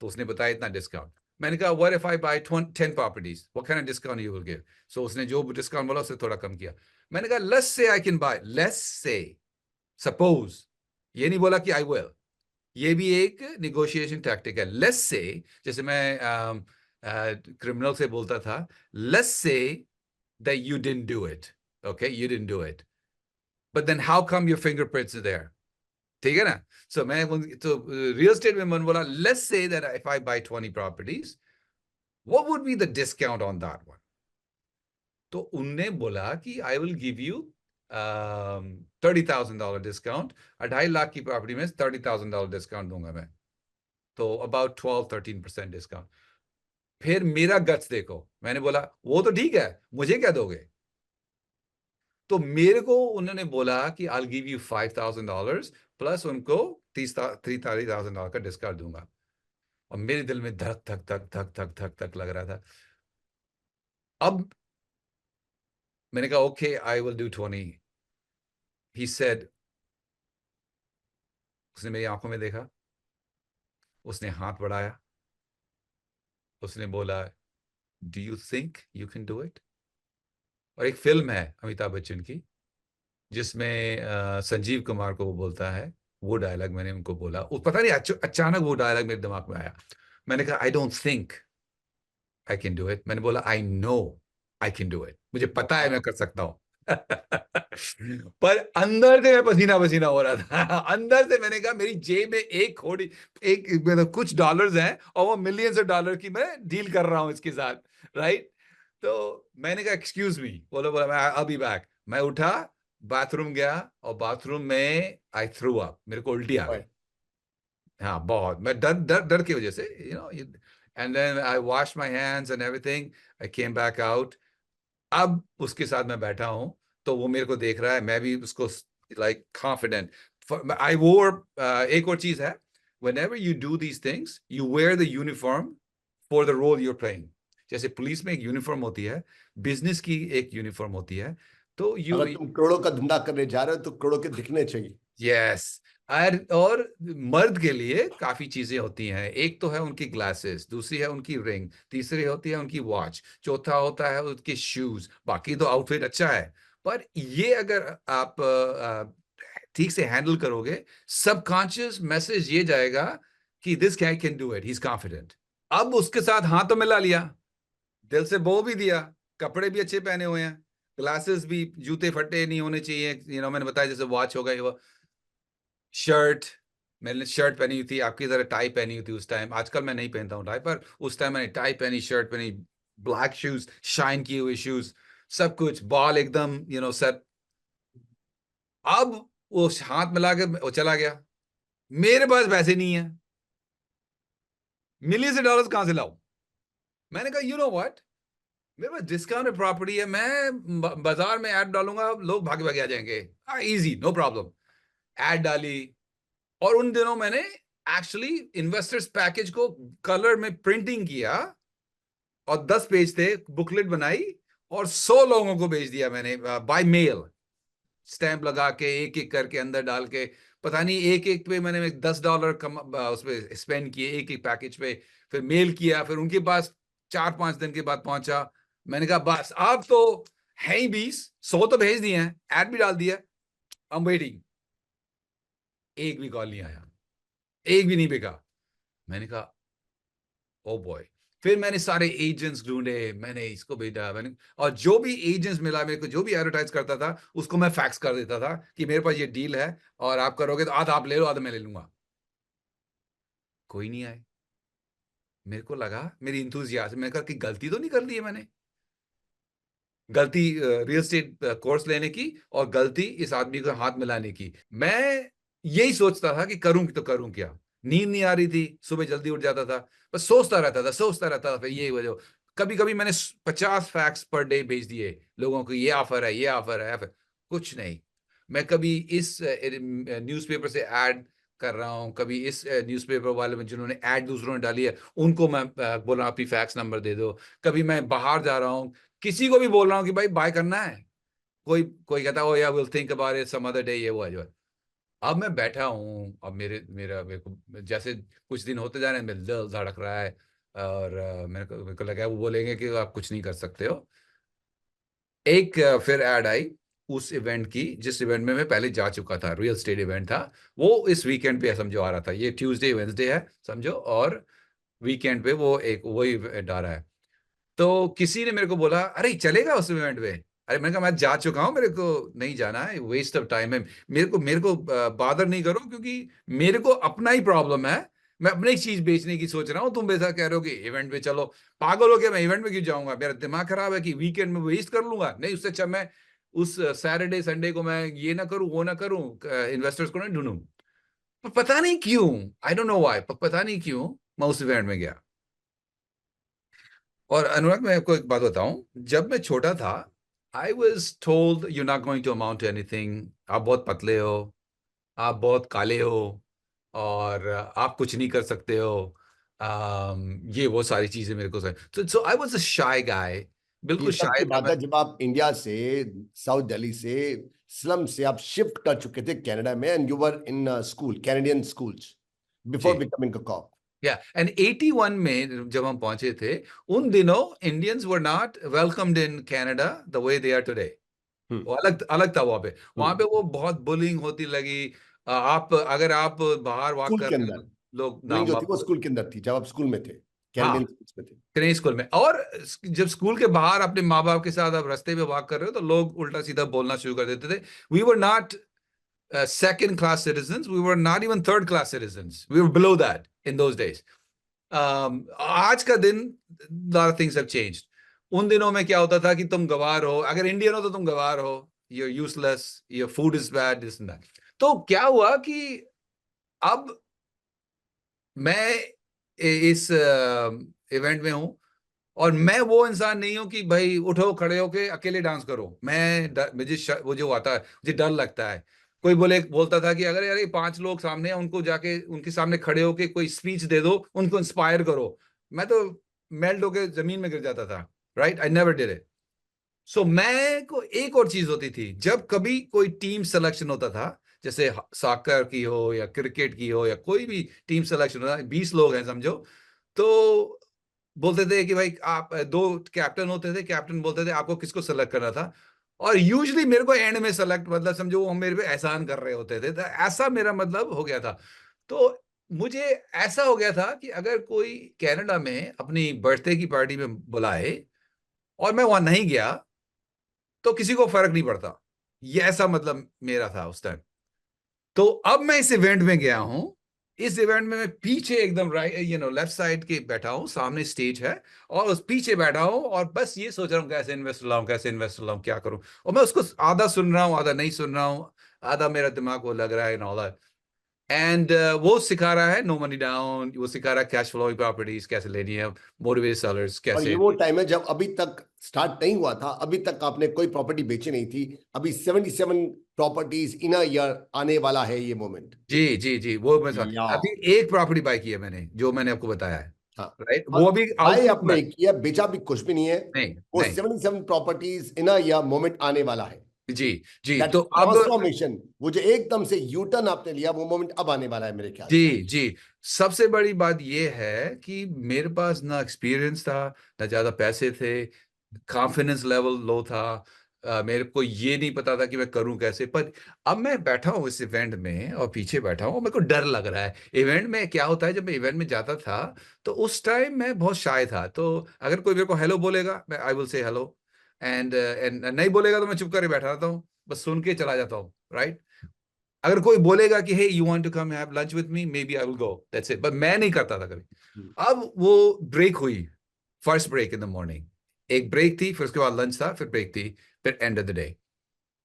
तो उसने बताया इतना डिस्काउंट। मैंने कहा what if I buy 10 properties, what kind of discount you will give? So उसने जो discount बोला उससे थोड़ा कम किया। मैंने कहा let's say I can buy, let's say, suppose, ये नहीं बोला कि आई विल। ये भी एक निगोशिएशन टैक्टिक है। लेट्स से, जैसे मैं क्रिमिनल से बोलता था, let's say that you didn't do it, okay, you didn't do it, but then how come your fingerprints are there? ठीक है ना? सो मैं तो रियल एस्टेट में मन बोला, let's say that if I buy 20 properties, what would be the discount on that one? तो उनने बोला कि I will give you $30,000 discount. 2.5 lakh की प्रॉपर्टी में $30,000 डिस्काउंट दूंगा मैं, तो अबाउट 12-13% डिस्काउंट। फिर मेरा गट्स देखो, मैंने बोला वो तो ठीक है, मुझे क्या दोगे? तो मेरे को उन्होंने बोला कि आई गिव यू $5,000 प्लस उनको 30,000 का डिस्काउंट दूंगा। और मेरे दिल में धक धक धक धक धक धक धक लग रहा था। अब मैंने कहा okay I will do 20। He said, उसने मेरी आंखों में देखा, उसने हाथ बढ़ाया, उसने बोला do you think you can do it? और एक फिल्म है अमिताभ बच्चन की, जिसमें संजीव कुमार को वो बोलता है, वो डायलॉग मैंने उनको बोला, वो पता नहीं अचानक वो डायलॉग मेरे दिमाग में आया। मैंने कहा I don't think I can do it, मैंने बोला I know I can do it, मुझे पता है मैं कर सकता हूं। पर अंदर से मैं पसीना पसीना हो रहा था। अंदर से मैंने कहा मेरी जेब में एक खोड़ी, एक मतलब कुछ डॉलर्स हैं, और वो मिलियंस ऑफ डॉलर की मैं डील कर रहा हूं इसके साथ, राइट? तो मैंने कहा एक्सक्यूज मी, बोलो, बोला मैं आई बी बैक। मैं उठा, बाथरूम गया, और बाथरूम में आई थ्रू अप, मेरे को उल्टी आ गई। हाँ बहुत, मैं डर डर डर की वजह से, and then I wash my hands and everything, I came back out. अब उसके साथ मैं बैठा हूं, तो वो मेरे को देख रहा है, मैं भी उसको, लाइक कॉन्फिडेंट। आई वोर, एक और चीज है, whenever you do these things you wear the uniform for the role you're playing। जैसे पुलिस में एक यूनिफॉर्म होती है, बिजनेस की एक यूनिफॉर्म होती है, तो यू, अगर तुम करोड़ों का धंधा करने जा रहे हो तो करोड़ों के दिखने चाहिए। यस। और मर्द के लिए काफी चीजें होती हैं, एक तो है उनकी ग्लासेस, दूसरी है उनकी रिंग, तीसरी होती है उनकी वॉच, चौथा होता है उनके शूज, बाकी तो आउटफिट अच्छा है। पर ये अगर आप ठीक से हैंडल करोगे, सबकॉन्शियस मैसेज ये जाएगा कि this guy can do it, he is confident. अब उसके साथ हाथ तो मिला लिया, दिल से बो भी दिया, कपड़े भी अच्छे पहने हुए हैं, ग्लासेस भी, जूते फटे नहीं होने चाहिए, मैंने बताया जैसे वॉच हो गई, वो शर्ट, मैंने शर्ट पहनी हुई थी, आपकी तरह टाई पहनी हुई थी उस टाइम। आजकल मैं नहीं पहनता हूँ टाई, पर उस टाइम मैंने टाई पहनी, शर्ट पहनी, ब्लैक शूज, शाइन किए हुए शूज, सब कुछ, बॉल एकदम सेट। अब वो हाथ मिला के वो चला गया, मेरे पास पैसे नहीं है। मिलियंस ऑफ डॉलर्स कहां से लाऊं? मैंने कहा यू नो व्हाट, मेरे पास डिस्काउंटेड प्रॉपर्टी है, मैं बाजार में ऐड डालूंगा, लोग भागे भागे आ जाएंगे, इजी, नो प्रॉब्लम। ऐड डाली, और उन दिनों मैंने एक्चुअली इन्वेस्टर्स पैकेज को कलर में प्रिंटिंग किया, और 10 पेज थे, बुकलेट बनाई, और 100 लोगों को भेज दिया मैंने बाय मेल, स्टैंप लगा के, एक एक करके अंदर डाल के, पता नहीं एक एक पे मैंने $10 कम उस पे स्पेंड किए, एक एक पैकेज पे। फिर मेल किया, फिर उनके पास 4-5 दिन के बाद पहुंचा। मैंने कहा बस अब तो है ही 20, 100 तो भेज दिए हैं, ऐड भी डाल दिया, आई एम वेटिंग। एक भी कॉल नहीं आया, एक भी नहीं बिका। मैंने कहा ओ बॉय। फिर मैंने सारे एजेंट्स ढूंढे, मैंने इसको भेजा, मैंने, और जो भी एजेंट्स मिला मेरे को, जो भी एडवर्टाइज करता था, उसको मैं फैक्स कर देता था कि मेरे पास ये डील है, और आप करोगे तो आधा आप ले लो, आधा मैं ले लूंगा। कोई नहीं आए। मेरे को लगा, मेरी इंथुजियाज्म, मैंने कहा कि गलती तो नहीं कर ली है मैंने, गलती रियल एस्टेट कोर्स लेने की, और गलती इस आदमी को हाथ मिलाने की। मैं यही सोचता था कि करूं तो करूं क्या। नींद नहीं आ रही थी, सुबह जल्दी उठ जाता था, बस सोचता रहता था। फिर ये वजह, कभी कभी मैंने 50 फैक्स पर डे भेज दिए लोगों को, ये ऑफर है, ये ऑफर है, फिर कुछ नहीं। मैं कभी इस न्यूज़पेपर से ऐड कर रहा हूँ, कभी इस न्यूज़पेपर वाले में जिन्होंने ऐड दूसरों ने डाली है उनको मैं बोल रहा हूँ अपनी फैक्स नंबर दे दो। कभी मैं बाहर जा रहा हूँ, किसी को भी बोल रहा हूँ कि भाई बाय करना है, कोई कोई कहता है oh yeah will think about it some other day, ये वो है जो है। अब मैं बैठा हूँ, अब मेरे को जैसे कुछ दिन होते जा रहे हैं, मेरा दिल धड़क रहा है, और मेरे को लगा वो बोलेंगे कि आप कुछ नहीं कर सकते हो। एक फिर ऐड आई उस इवेंट की, जिस इवेंट में मैं पहले जा चुका था, रियल स्टेट इवेंट था। वो इस वीकेंड पे समझो आ रहा था, ये ट्यूसडे वेंसडे है समझो, और वीकेंड पे वो एक वही इवेंट आ रहा है। तो किसी ने मेरे को बोला अरे चलेगा उस इवेंट में? अरे मैंने कहा मैं जा चुका हूँ, मेरे को नहीं जाना है, वेस्ट ऑफ टाइम है। मेरे को बादर नहीं करो, क्योंकि मेरे को अपना ही प्रॉब्लम है। मैं अपनी चीज बेचने की सोच रहा हूँ, तुम वैसा कह रहे हो कि इवेंट में चलो। पागल हो गया, मैं इवेंट में क्यों जाऊंगा? मेरा दिमाग खराब है कि वीकेंड में वेस्ट कर लूंगा? नहीं, उससे अच्छा मैं उस सैटरडे संडे को मैं ये ना करूं, वो ना करूं, इन्वेस्टर्स को ना ढूंढूं। पर पता नहीं क्यों, आई डोंट नो व्हाई, पता नहीं क्यों मैं उस इवेंट में गया। और अनुराग, मैं आपको एक बात बताऊं, जब मैं छोटा था, I was told you not going to amount to anything, आप बहुत पतले हो, आप बहुत काले हो, और आप कुछ नहीं कर सकते हो। ये वो सारी चीजें मेरे को सो आई वॉज अ शाय गाय, ये बिल्कुल तब शाय की था बात मैं। है जब आप इंडिया से, साउथ दिल्ली से, स्लम से आप शिफ्ट कर चुके थे कनाडा में, and you were in school, Canadian schools, before जी, बिकमिंग अ कॉप। या एंड 81 में जब हम पहुंचे थे, उन दिनों Indians were not welcomed in Canada the way they are today. Hmm. वो अलग अलग था वहां पे हम्म। वो बहुत बुलिंग होती लगी। आप अगर आप बाहर वॉक स्कूल कर के रहे अंदर हो, लोग बुलिंग नाम जो थी वो आप, स्कूल के अंदर थी, जब आप स्कूल में थे, हाँ, कैनेडियन स्कूल्स में थे। करें स्कूल में। और जब स्कूल के बाहर अपने माँ बाप के साथ आप रास्ते पे वॉक कर रहे हो, तो लोग उल्टा सीधा बोलना शुरू कर देते थे। We were not second class citizens, we were not even third class citizens, we were below that in those days. आज का दिन, lot of things have changed. उन दिनों में क्या होता था कि तुम गवार हो, अगर इंडियन हो तो तुम गवार हो, you're useless, your food is bad, this and that. तो क्या हुआ कि अब मैं इस इवेंट में हूं, और मैं वो इंसान नहीं हूं कि भाई उठो खड़े होके अकेले डांस करो। मुझे वो जो आता है, मुझे डर लगता है। कोई बोलता था कि अगर यार ये 5 लोग सामने हैं, उनको जाके उनके सामने खड़े होके कोई स्पीच दे दो, उनको इंस्पायर करो। मैं तो मेल्ट होके जमीन में गिर जाता था। Right, I never did it. So मैं को एक और चीज होती थी, जब कभी कोई टीम सिलेक्शन होता था, जैसे सॉकर की हो या क्रिकेट की हो या कोई भी टीम सिलेक्शन होता, 20 लोग हैं समझो, तो बोलते थे कि भाई आप, दो कैप्टन होते थे, कैप्टन बोलते थे आपको किसको सेलेक्ट करना था, और यूजुअली मेरे को एंड में सेलेक्ट, मतलब समझो वो मेरे पे एहसान कर रहे होते थे, तो ऐसा मेरा मतलब हो गया था। तो मुझे ऐसा हो गया था कि अगर कोई कनाडा में अपनी बर्थडे की पार्टी में बुलाए और मैं वहां नहीं गया, तो किसी को फर्क नहीं पड़ता। ये ऐसा मतलब मेरा था उस टाइम। तो अब मैं इस इवेंट में गया हूं, इस इवेंट में मैं पीछे एकदम राइट, लेफ्ट साइड के बैठा हूं, सामने स्टेज है, और उस पीछे बैठा हूं, और बस ये सोच रहा हूं कैसे इन्वेस्ट लाऊं, कैसे इन्वेस्ट लाऊं, क्या करूं। और मैं उसको आधा सुन रहा हूं, आधा नहीं सुन रहा हूं, आधा मेरा दिमाग वो लग रहा है, एंड वो सिखा रहा है नो मनी डाउन, वो सिखा रहा है कैश फ्लोइंग प्रॉपर्टीज कैसे लेनी है, मोटिवेटेड सेलर्स और ये कैसे। वो टाइम है जब अभी तक स्टार्ट नहीं हुआ था, अभी तक आपने कोई प्रॉपर्टी बेची नहीं थी। अभी 77 प्रॉपर्टीज इन अ ईयर आने वाला है ये मोमेंट। जी जी जी, वो मैं या अभी एक प्रॉपर्टी बाय की है मैंने, जो मैंने आपको बताया है, हाँ, राइट, और वो अभी भाई आउटपुट में। आपने किया, बेचा भी कुछ भी नहीं है। नहीं वो नहीं, 77 properties in a year moment आने वाला है। जी जी, दैट तो अब ट्रांसफॉर्मेशन, वो जो एकदम से यू टर्न आपने लिया, वो मोमेंट अब आने वाला है मेरे ख्याल से। जी जी, सबसे बड़ी बात ये है कि मेरे पास ना एक्सपीरियंस था, ना ज्यादा पैसे थे, कॉन्फिडेंस लेवल लो था, मेरे को ये नहीं पता था कि मैं करूं कैसे। पर अब मैं बैठा हूँ इस इवेंट में और पीछे बैठा हूँ, मेरे को डर लग रहा है। इवेंट में क्या होता है, जब मैं इवेंट में जाता था तो उस टाइम मैं बहुत शाय था, तो अगर कोई मेरे को हेलो बोलेगा मैं I will say hello, and नहीं बोलेगा तो मैं चुप करके बैठा रहता हूँ, बस सुन के चला जाता हूँ, राइट। अगर कोई बोलेगा कि hey you want to come have lunch with me, maybe I will go, that's it, but मैं नहीं करता था कभी। अब वो ब्रेक हुई, first break in the morning, एक ब्रेक थी, फिर उसके बाद लंच था, फिर ब्रेक थी, फिर end of the day.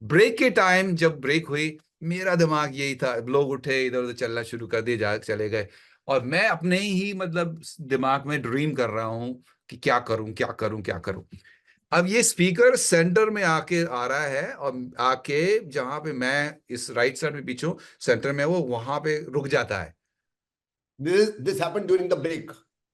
Break के टाइम जब ब्रेक हुई, मेरा दिमाग यही था, लोग उठे इधर उधर चलना शुरू कर दिए, जा चले गए, और मैं अपने ही मतलब दिमाग में ड्रीम कर रहा हूं कि क्या करूं क्या करूं क्या करूं। अब ये स्पीकर सेंटर में आके आ रहा है, और आके जहां पे मैं इस राइट साइड में पीछे हूं, सेंटर में वो वहां पे रुक जाता है this happened during the break.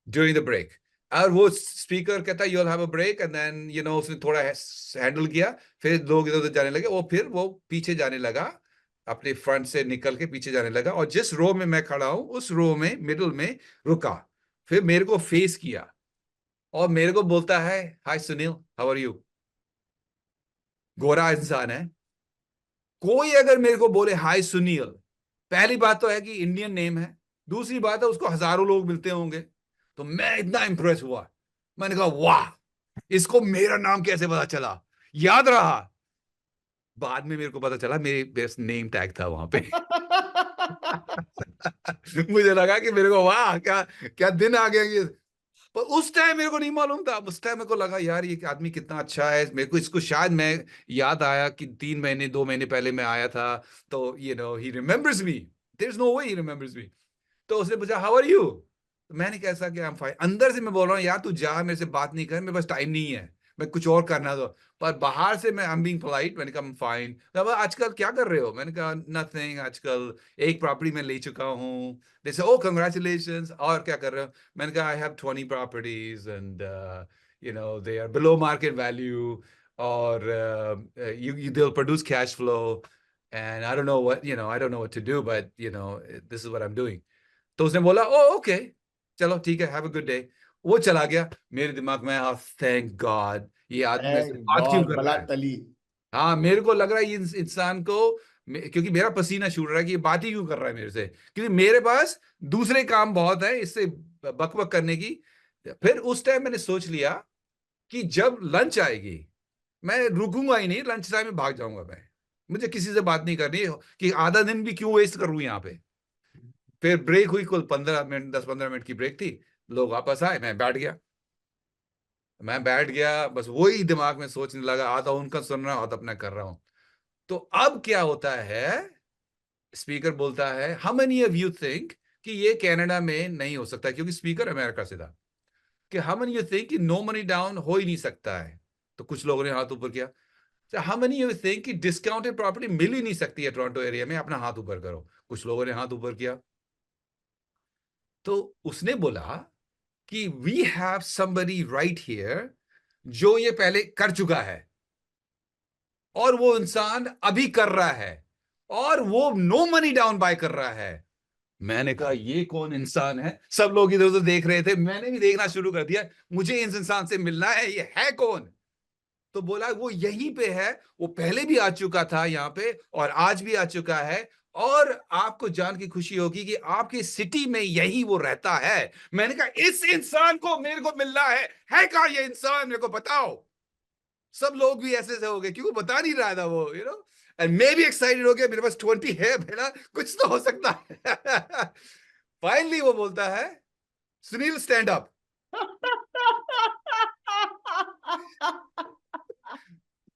During the break. और वो स्पीकर कहता है you will have a break, and then उसने थोड़ा हैंडल किया, फिर लोग इधर उधर जाने लगे, वो फिर वो पीछे जाने लगा, अपने फ्रंट से निकल के पीछे जाने लगा, और जिस रो में मैं खड़ा हूं उस रो में मिडिल में रुका, फिर मेरे को फेस किया और मेरे को बोलता है हाय सुनील, हाउ आर यू। गोरा इंसान है, कोई अगर मेरे को बोले हाय सुनील, पहली बात तो है कि इंडियन नेम है, दूसरी बात है उसको हजारों लोग मिलते होंगे, तो मैं इतना इंप्रेस हुआ, मैंने कहा वाह, इसको मेरा नाम कैसे पता चला, याद रहा। बाद में मेरे को पता चला मेरे बेस्ट नेम टैग था वहां पे। मुझे लगा कि मेरे को वाह, क्या क्या दिन आ गया ये। पर उस टाइम मेरे को नहीं मालूम था, उस टाइम मेरे को लगा यार ये आदमी कितना अच्छा है, मेरे को इसको शायद मैं याद आया कि 3 महीने 2 महीने पहले मैं आया था, तो he remembers me, there is no way he remembers me. तो उसने पूछा हाउ आर यू, तो मैंने कैसा कि आई एम फाइन, अंदर से मैं बोल रहा हूँ यार तू जा, मेरे से बात नहीं कर, मेरे पास टाइम नहीं है, मैं कुछ और करना दो। पर बाहर से मैं आई एम बीइंग पोलाइट, मैंने कहा फाइन। अब आजकल क्या कर रहे हो, मैंने कहा नथिंग, आजकल एक प्रॉपर्टी में ले चुका हूँ। जैसे ओ कंग्रेचुलेशंस, और क्या कर रहे हो, मैंने कहा I have 20 properties and they are below market value, और you they'll produce cash flow, and I don't know what I don't know what to do, but this is what I'm doing. तो उसने बोला ओ okay, चलो ठीक है, have a good day, वो चला गया। मेरे दिमाग में थैंक गॉड, ये आदमी मेरे से थैंक बात क्यों गॉड, कर बला रहा है। टली। हाँ, मेरे को लग रहा है ये इंसान को क्योंकि मेरा पसीना छूट रहा है कि ये बात ही क्यों कर रहा है मेरे से, क्योंकि मेरे पास दूसरे काम बहुत है इससे बक बक करने की। फिर उस टाइम मैंने सोच लिया कि जब लंच आएगी मैं रुकूंगा ही नहीं, लंच टाइम में भाग जाऊंगा मैं, मुझे किसी से बात नहीं करनी कि आधा दिन भी क्यों वेस्ट करूं यहाँ पे। फिर ब्रेक हुई, कुल 15 मिनट 10-15 मिनट की ब्रेक थी, लोग वापस आए, मैं बैठ गया, बस वही दिमाग में सोचने लगा, आधा उनका सुन रहा हूं आधा अपना कर रहा हूं। तो अब क्या होता है, स्पीकर बोलता है how many of you think कि ये कनाडा में नहीं हो सकता, क्योंकि स्पीकर अमेरिका से था, कि हाउ मेनी यू थिंक कि नो मनी डाउन हो ही नहीं सकता है। तो कुछ लोगों ने हाथ ऊपर किया। हाउ मेनी यू थिंक कि डिस्काउंटेड प्रॉपर्टी मिल ही नहीं सकती है टोरंटो एरिया में, अपना हाथ ऊपर करो। कुछ लोगों ने हाथ ऊपर किया। तो उसने बोला कि we have somebody right here जो ये पहले कर चुका है, और वो इंसान अभी कर रहा है, और वो नो मनी डाउन बाय कर रहा है। मैंने कहा ये कौन इंसान है, सब लोग इधर उधर देख रहे थे, मैंने भी देखना शुरू कर दिया, मुझे इस इंसान से मिलना है, ये है कौन। तो बोला वो यहीं पे है, वो पहले भी आ चुका था यहाँ पे और आज भी आ चुका है, और आपको जान की खुशी होगी कि आपके सिटी में यही वो रहता है। मैंने कहा इस इंसान को मेरे को मिलना है कहा ये इंसान, मेरे को बताओ। सब लोग भी ऐसे से हो गए क्योंकि बता नहीं रहा था वो, एंड मैं भी एक्साइटेड हो गया, मेरे पास 20 है बेटा, कुछ तो हो सकता है। फाइनली वो बोलता है सुनील स्टैंड अप।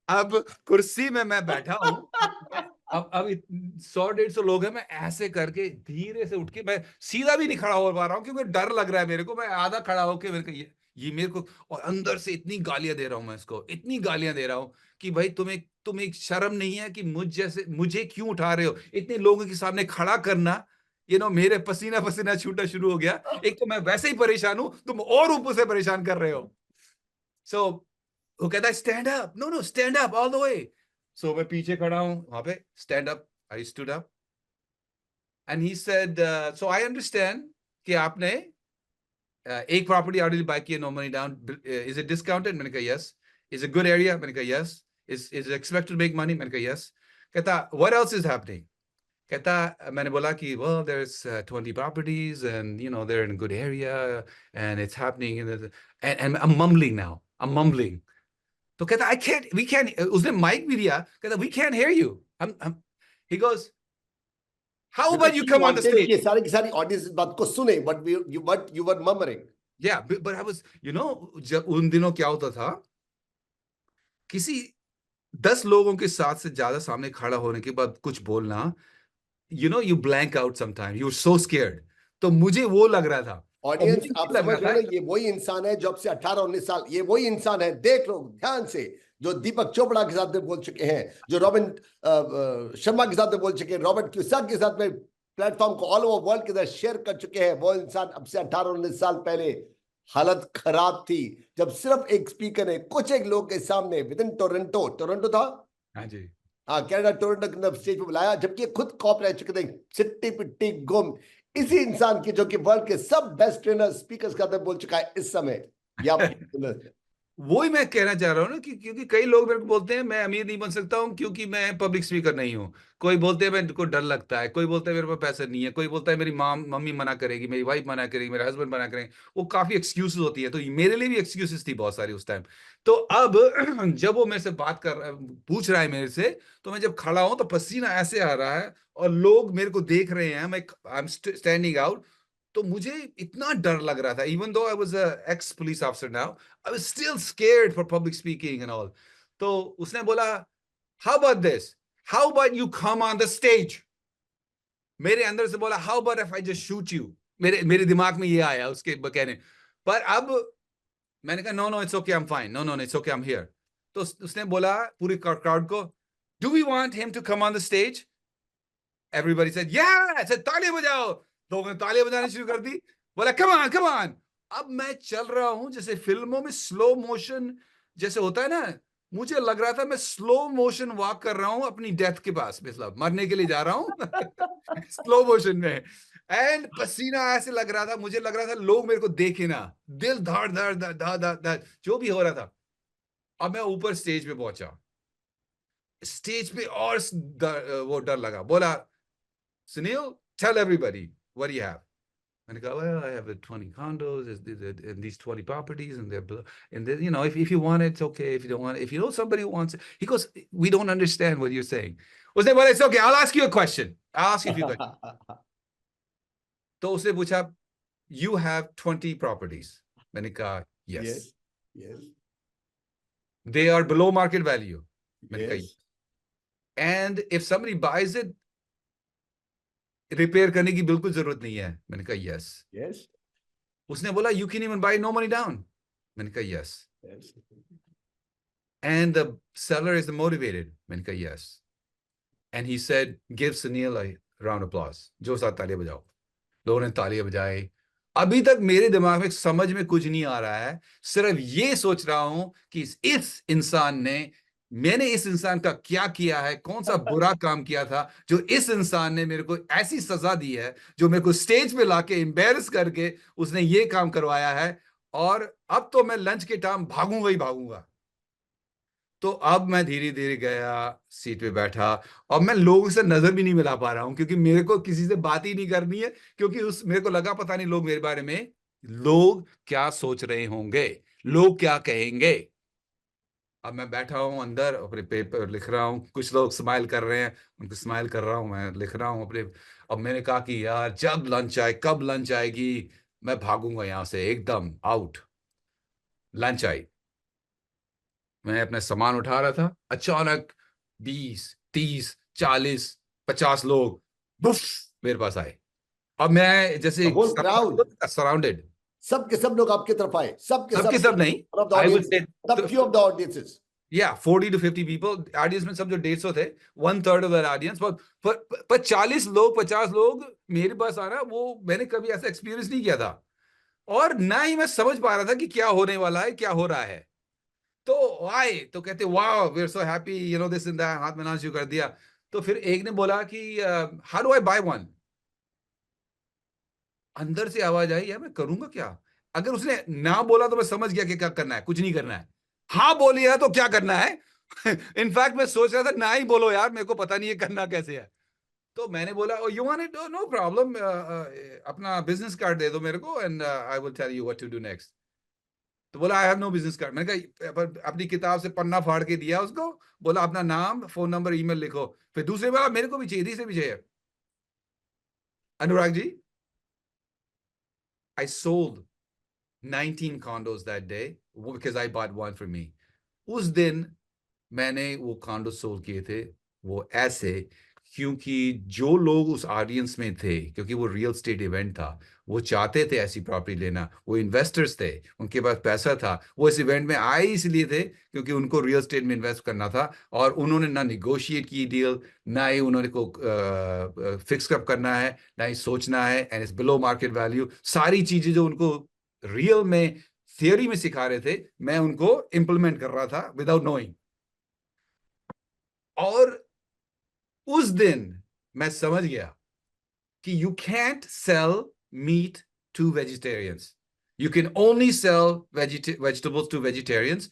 अब कुर्सी में मैं बैठा हूं, अब 100-150 लोग हैं, मैं ऐसे करके धीरे से उठ के, मैं सीधा भी नहीं खड़ा हो पा रहा हूँ क्योंकि डर लग रहा है मेरे को। मैं आधा खड़ा होके मेरे को ये मेरे को, और अंदर से इतनी गालियां दे रहा हूं मैं इसको, इतनी गालियां दे रहा हूं कि भाई तुम्हें शर्म नहीं है कि मुझे क्यों उठा रहे हो, इतने लोगों के सामने खड़ा करना। मेरे पसीना पसीना छूटना शुरू हो गया। एक तो मैं वैसे ही परेशान हूं, तुम और ऊपर से परेशान कर रहे हो। सो वो कहता है stand up, no no stand up all the way. So मैं पीछे खड़ा हूं वहां पे, stand up, I stood up and he said so I understand कि आपने एक प्रॉपर्टी ऑलरेडी बाय की है, no money down, is it discounted? मैंने कहा yes. Is a good area? मैंने कहा yes. Is expected to make money? मैंने कहा यस। कहता व्हाट एल्स इज हैपनिंग? कहता, मैंने बोला कि well there's 20 properties and they're in a good area and it's happening and I'm mumbling now, I'm mumbling। तो कहता we can't, उसने माइक भी दिया, कहता we can't hear you। he goes how Because about you he come on the wanted stage? कि सारी की सारी ऑडियंस इस बात को सुने, but you were murmuring। yeah but I was जब उन दिनों क्या होता था, किसी 10 लोगों के साथ से ज्यादा सामने खड़ा होने के बाद कुछ बोलना, you blank out sometime, you're so scared। तो मुझे वो लग रहा था, और ऑडियंस मुझे आप ये लग समझ रहा रहे हो था। ना, ये वही इंसान है जो अब से 18-19 साल, ये वही इंसान है, देख लो ध्यान से, जो दीपक चोपड़ा के साथ में बोल चुके हैं, जो रॉबिन शर्मा के साथ में बोल चुके हैं, रॉबर्ट क्यूसाक के साथ में प्लेटफॉर्म को ऑल ओवर वर्ल्ड के अंदर शेयर कर चुके हैं। वो इंसान अब से 18-19 साल पहले हालत खराब थी, जब सिर्फ एक स्पीकर ने कुछ एक लोग के सामने विद इन टोरंटो, टोरंटो था, हाँ जी। हाँ कनाडा, टोरंटो के अंदर स्टेज पे बुलाया, जबकि ये खुद कॉप रह चुके थे, चिट्टी पिट्टी गुम। इसी इंसान की, जो कि वर्ल्ड के सब बेस्ट ट्रेनर स्पीकर्स का अंदर बोल चुका है इस समय, या वही मैं कहना चाह रहा हूँ ना, कि क्योंकि कई लोग मेरे को बोलते हैं मैं अमीर नहीं बन सकता हूँ क्योंकि मैं पब्लिक स्पीकर नहीं हूँ। कोई बोलते हैं मेरे को डर लगता है, कोई बोलता है मेरे पास पैसा नहीं है, कोई बोलता है मेरी मम्मी मना करेगी, मेरी वाइफ मना करेगी, मेरे हस्बैंड मना करेंगे। वो काफी एक्सक्यूजेस होती है, तो मेरे लिए भी एक्सक्यूजेस थी बहुत सारी उस टाइम। तो अब जब वो मेरे से बात कर रहा है, पूछ रहा है मेरे से, तो मैं जब खड़ा हूं तो पसीना ऐसे आ रहा है और लोग मेरे को देख रहे हैं, मैं आई एम स्टैंडिंग आउट। तो मुझे इतना डर लग रहा था, even though I was a x police officer now, I was still scared for public speaking and all. तो उसने बोला how about this, how about you come on the stage. मेरे अंदर से बोला how about if I just shoot you. मेरे मेरे दिमाग में ये आया उसके कहने पर। अब मैंने कहा no no it's okay, I am fine, no no it's okay, I am here. तो उसने बोला पूरी क्राउड को, do we want him to come on the stage? Everybody said yes, तालियां बजाओ। लोगों ने तालियां बजानी शुरू कर दी। बोला कम ऑन कम ऑन। अब मैं चल रहा हूं जैसे फिल्मों में स्लो मोशन जैसे होता है ना, मुझे लग रहा था मैं स्लो मोशन वॉक कर रहा हूं अपनी डेथ के पास, मतलब मरने के लिए जा रहा हूं स्लो मोशन में। एंड पसीना ऐसे लग रहा था, मुझे लग रहा था लोग मेरे को देखे ना, दिल धड़ धड़ धड़ धड़ धड़ धड़ जो भी हो रहा था। अब मैं ऊपर स्टेज पे पहुंचा, स्टेज पे और वो डर लगा। बोला Sunil, tell everybody what do you have? And I go, well, I have 20 condos and these 20 properties, and if you want it, it's okay. If you don't want it, if you know somebody who wants it, he goes, we don't understand what you're saying. उसने बोला, it's okay, I'll ask you a question. I'll ask you a few questions. तो उसने पूछा, you have 20 properties. मैंने कहा, yes. yes, yes, They are below market value. मैंने कहा, yes, and if somebody buys it, repair करने की बिल्कुल जरूरत नहीं है। मैंने कहा यस। yes, उसने बोला you can even buy no money down. मैंने कहा yes. yes, and the seller is motivated. मैंने कहा yes. And he said give Sunil a round of applause, जो साथ तालियां बजाओ। लोगों ने तालियां बजाई। अभी तक मेरे दिमाग में समझ में कुछ नहीं आ रहा है, सिर्फ ये सोच रहा हूं कि मैंने इस इंसान का क्या किया है, कौन सा बुरा काम किया था जो इस इंसान ने मेरे को ऐसी सजा दी है, जो मेरे को स्टेज पे लाके एम्बेरस करके उसने ये काम करवाया है। और अब तो मैं लंच के टाइम भागूंगा ही भागूंगा। तो अब मैं धीरे धीरे गया, सीट पे बैठा, और मैं लोगों से नजर भी नहीं मिला पा रहा हूं क्योंकि मेरे को किसी से बात ही नहीं करनी है, क्योंकि मेरे को लगा पता नहीं लोग मेरे बारे में, लोग क्या सोच रहे होंगे, लोग क्या कहेंगे। अब मैं बैठा हूँ अंदर, अपने पेपर लिख रहा हूँ, कुछ लोग स्माइल कर रहे हैं, उनको स्माइल कर रहा हूँ, मैं लिख रहा हूँ अपने। अब मैंने कहा कि यार जब लंच आए, कब लंच आएगी, मैं भागूंगा यहां से एकदम आउट। लंच आई, मैं अपना सामान उठा रहा था, अचानक 20, 30, 40-50 लोग बुफ मेरे पास आए। अब मैं जैसे होल क्राउड, सराउंडेड, सब के सब लोग आपकी तरफ आए, सब के सबके सब, सब नहीं, of the I would audience, से मतलब फ्यू ऑफ द ऑडियंसेस। या 40 to 50 पीपल ऑडियंस में, सब जो 150 थे, 1/3 ऑफ दैट ऑडियंस। पर 40 लोग, 50 लोग मेरे पास आना, वो मैंने कभी ऐसा एक्सपीरियंस नहीं किया था, और ना ही मैं समझ पा रहा था कि क्या होने वाला है, क्या हो रहा है। तो आए तो कहते वाह we are so happy, you know this in that, हाथ मिलाना शुरू कर दिया। तो फिर एक ने बोला कि how do I by one. अंदर से आवाज आई, यार मैं करूंगा क्या। अगर उसने ना बोला तो मैं समझ गया कि क्या करना है, कुछ नहीं करना है। हाँ बोली है तो क्या करना है। इनफैक्ट मैं सोच रहा था ना ही बोलो यार, मेरे को पता नहीं है करना कैसे है। तो मैंने बोला you want it, no problem, अपना बिजनेस कार्ड दे दो मेरे को and I will tell you what to do next. तो बोला I have no business card. मैंने कहा अपनी किताब से पन्ना फाड़ के दिया उसको, बोला अपना नाम, फोन नंबर, ईमेल लिखो। फिर दूसरे बोला मेरे को भी चाहिए, से भी चाहिए। Anurag ji, I sold 19 condos that day because I bought one for me. उस दिन मैंने वो कॉन्डो सोल्ड किए थे, वो ऐसे, क्योंकि जो लोग उस ऑडियंस में थे, क्योंकि वो रियल स्टेट इवेंट था, वो चाहते थे ऐसी प्रॉपर्टी लेना, वो इन्वेस्टर्स थे, उनके पास पैसा था, वो इस इवेंट में आए इसलिए थे क्योंकि उनको रियल स्टेट में इन्वेस्ट करना था। और उन्होंने ना निगोशिएट की डील, ना ही उन्होंने को फिक्स अप करना है, ना ही सोचना है, and it's below market value. सारी चीजें जो उनको रियल में थियोरी में सिखा रहे थे, मैं उनको इम्प्लीमेंट कर रहा था विदाउट नोइंग। और उस दिन मैं समझ गया कि you can't sell meat to vegetarians, you can only sell vegetables to vegetarians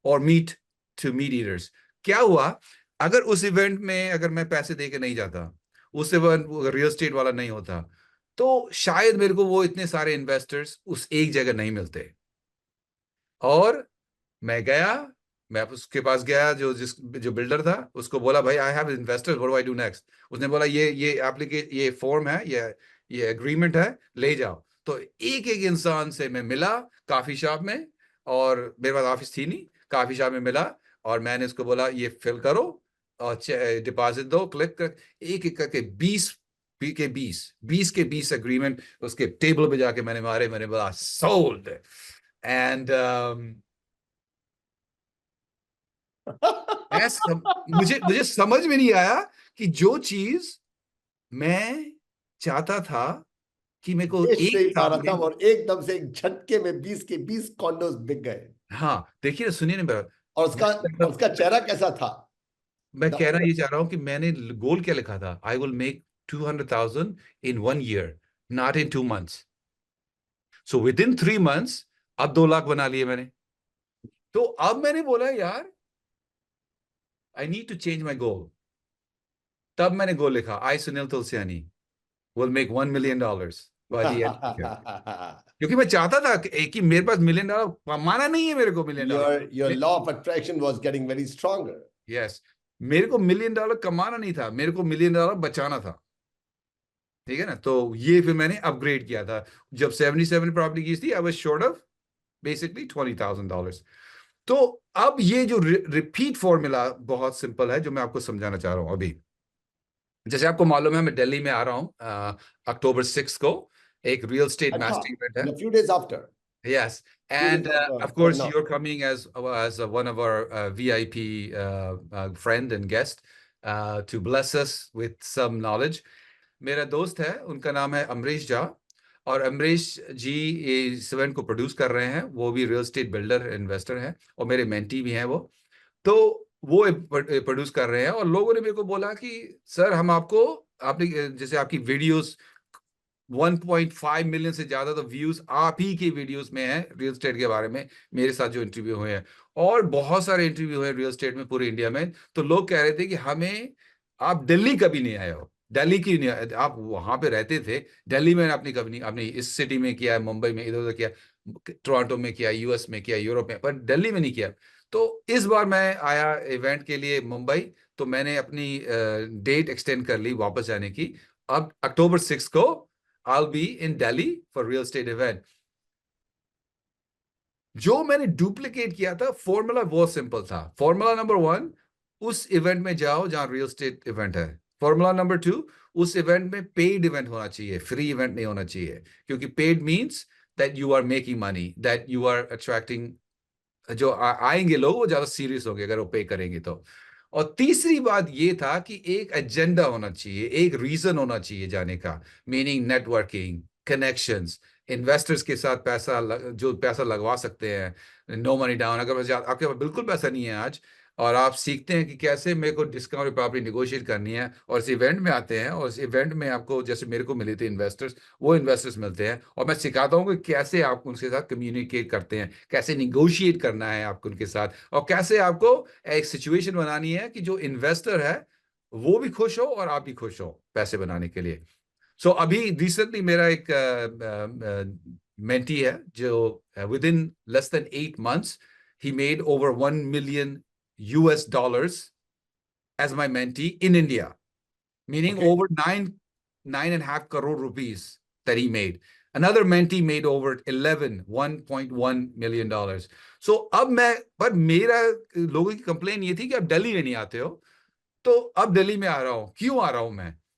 और मीट टू मीट ईटर्स। क्या हुआ, अगर उस इवेंट में अगर मैं पैसे दे के नहीं जाता, उस इवेंट रियल स्टेट वाला नहीं होता, तो शायद मेरे को वो इतने सारे इन्वेस्टर्स उस एक जगह नहीं मिलते। और मैं गया, मैं उसके पास गया, जो बिल्डर था, उसको बोला भाई I have investors, what do I do next. उसने बोला ये एप्लीकेशन, ये फॉर्म है, ये एग्रीमेंट है, ले जाओ। तो एक एक इंसान से मैं मिला काफी शॉप में, और मेरे पास ऑफिस थी नहीं, काफी शॉप में मिला, और मैंने उसको बोला ये फिल करो और डिपॉजिट दो, क्लिक कर। एक एक करके 20 एग्रीमेंट उसके टेबल पे जाके मैंने मारे, मैंने बोला सोल्ड। एंड मुझे मुझे समझ में नहीं आया कि जो चीज मैं चाहता था कि मेरे को देश एक नहीं पा साल रहा था, में। और एकदम से एक झटके में 20 के 20 कॉन्डोज बिक गए। हाँ देखिए ना, सुनिए ना मेरा, और मैं उसका चेहरा कैसा था? मैं द कहना ये ओनर। चाह रहा हूँ कि मैंने गोल क्या लिखा था, I will make 200,000 in 1 year, not in 2 months। So with in 3 months अब 2 लाख बना लिए मैंने। तो अब मैंने बोला यार I need to change my goal. तब मैंने गोल लिखा, I Sunil Tulsiani will make $1 million by the end. क्योंकि मैं चाहता था कि मेरे पास $1 million कमाना नहीं है, मेरे को $1 million। your law of attraction was getting very stronger. Yes, मेरे को $1 million कमाना नहीं था, मेरे को $1 million बचाना था। ठीक है ना, तो ये फिर मैंने अपग्रेड किया था। जब 77 प्रॉपर्टी की थी, I was short of basically $20,000। तो अब ये जो रिपीट फॉर्मूला बहुत सिंपल है, जो मैं आपको समझाना चाह रहा हूं अभी। जैसे आपको मालूम है मैं दिल्ली में आ रहा हूँ October 6 को, एक रियल स्टेट अच्छा, मास्टर इवेंट है। in a few days after. Yes, Few days and of from course now. you're coming as one of our VIP friend and guest to bless us with some knowledge. मेरा दोस्त है, उनका नाम है अमरीश झा, और अमरीश जी इस event को प्रोड्यूस कर रहे हैं। वो भी रियल स्टेट बिल्डर इन्वेस्टर हैं, और मेरे मेंटी भी हैं वो। तो वो प्रोड्यूस कर रहे हैं, और लोगों ने मेरे को बोला कि सर हम आपको, आपने जैसे आपकी वीडियोस 1.5 मिलियन से ज्यादा तो व्यूज आप ही के वीडियोस में है रियल एस्टेट के बारे में, मेरे साथ जो इंटरव्यू हुए हैं, और बहुत सारे इंटरव्यू हुए रियल एस्टेट में पूरे इंडिया में। तो लोग कह रहे थे कि हमें, आप दिल्ली कभी नहीं आए हो, दिल्ली की नहीं आप वहां पे रहते थे, दिल्ली में आपने कभी नहीं, आपने इस सिटी में किया है, मुंबई में, इधर उधर किया, टोरंटो में किया, यूएस में किया, यूरोप में, पर दिल्ली में नहीं किया। तो इस बार मैं आया इवेंट के लिए मुंबई, तो मैंने अपनी डेट एक्सटेंड कर ली वापस जाने की। अब October 6 को I'll be in Delhi for real estate event। जो मैंने डुप्लीकेट किया था, फॉर्मूला बहुत सिंपल था। फॉर्मूला नंबर 1, उस इवेंट में जाओ जहां रियल एस्टेट इवेंट है। फॉर्मूला नंबर 2, उस इवेंट में पेड इवेंट होना चाहिए, फ्री इवेंट नहीं होना चाहिए, क्योंकि paid means that you are making money, that you are attracting, जो आएंगे लोग वो ज्यादा सीरियस होंगे अगर वो पे करेंगे तो। और तीसरी बात ये था कि एक एजेंडा होना चाहिए, एक रीजन होना चाहिए जाने का, मीनिंग नेटवर्किंग, कनेक्शंस, इन्वेस्टर्स के साथ जो पैसा लगवा सकते हैं, नो मनी डाउन। अगर आपके पास बिल्कुल पैसा नहीं है आज, और आप सीखते हैं कि कैसे मेरे को डिस्काउंट प्रॉपर्टी निगोशिएट करनी है, और इस इवेंट में आते हैं, और इस इवेंट में आपको, जैसे मेरे को मिले थे इन्वेस्टर्स, वो इन्वेस्टर्स मिलते हैं, और मैं सिखाता हूँ कि कैसे आप उनके साथ कम्युनिकेट करते हैं, कैसे निगोशिएट करना है आपको उनके साथ, और कैसे आपको एक सिचुएशन बनानी है कि जो इन्वेस्टर है वो भी खुश हो और आप भी खुश हो पैसे बनाने के लिए। सो अभी रिसेंटली मेरा एक मेंटी है जो with in less than 8 months he made over $1 million as my mentee in India, meaning Okay. over 9.5 crore rupees that he made. Another mentee made over $1.1 million. So अब मैं, पर मेरा लोगों की कंप्लेन ये थी कि अब दिल्ली में नहीं आते हो, तो अब दिल्ली में आ रहा हूँ। क्यों आ रहा हूँ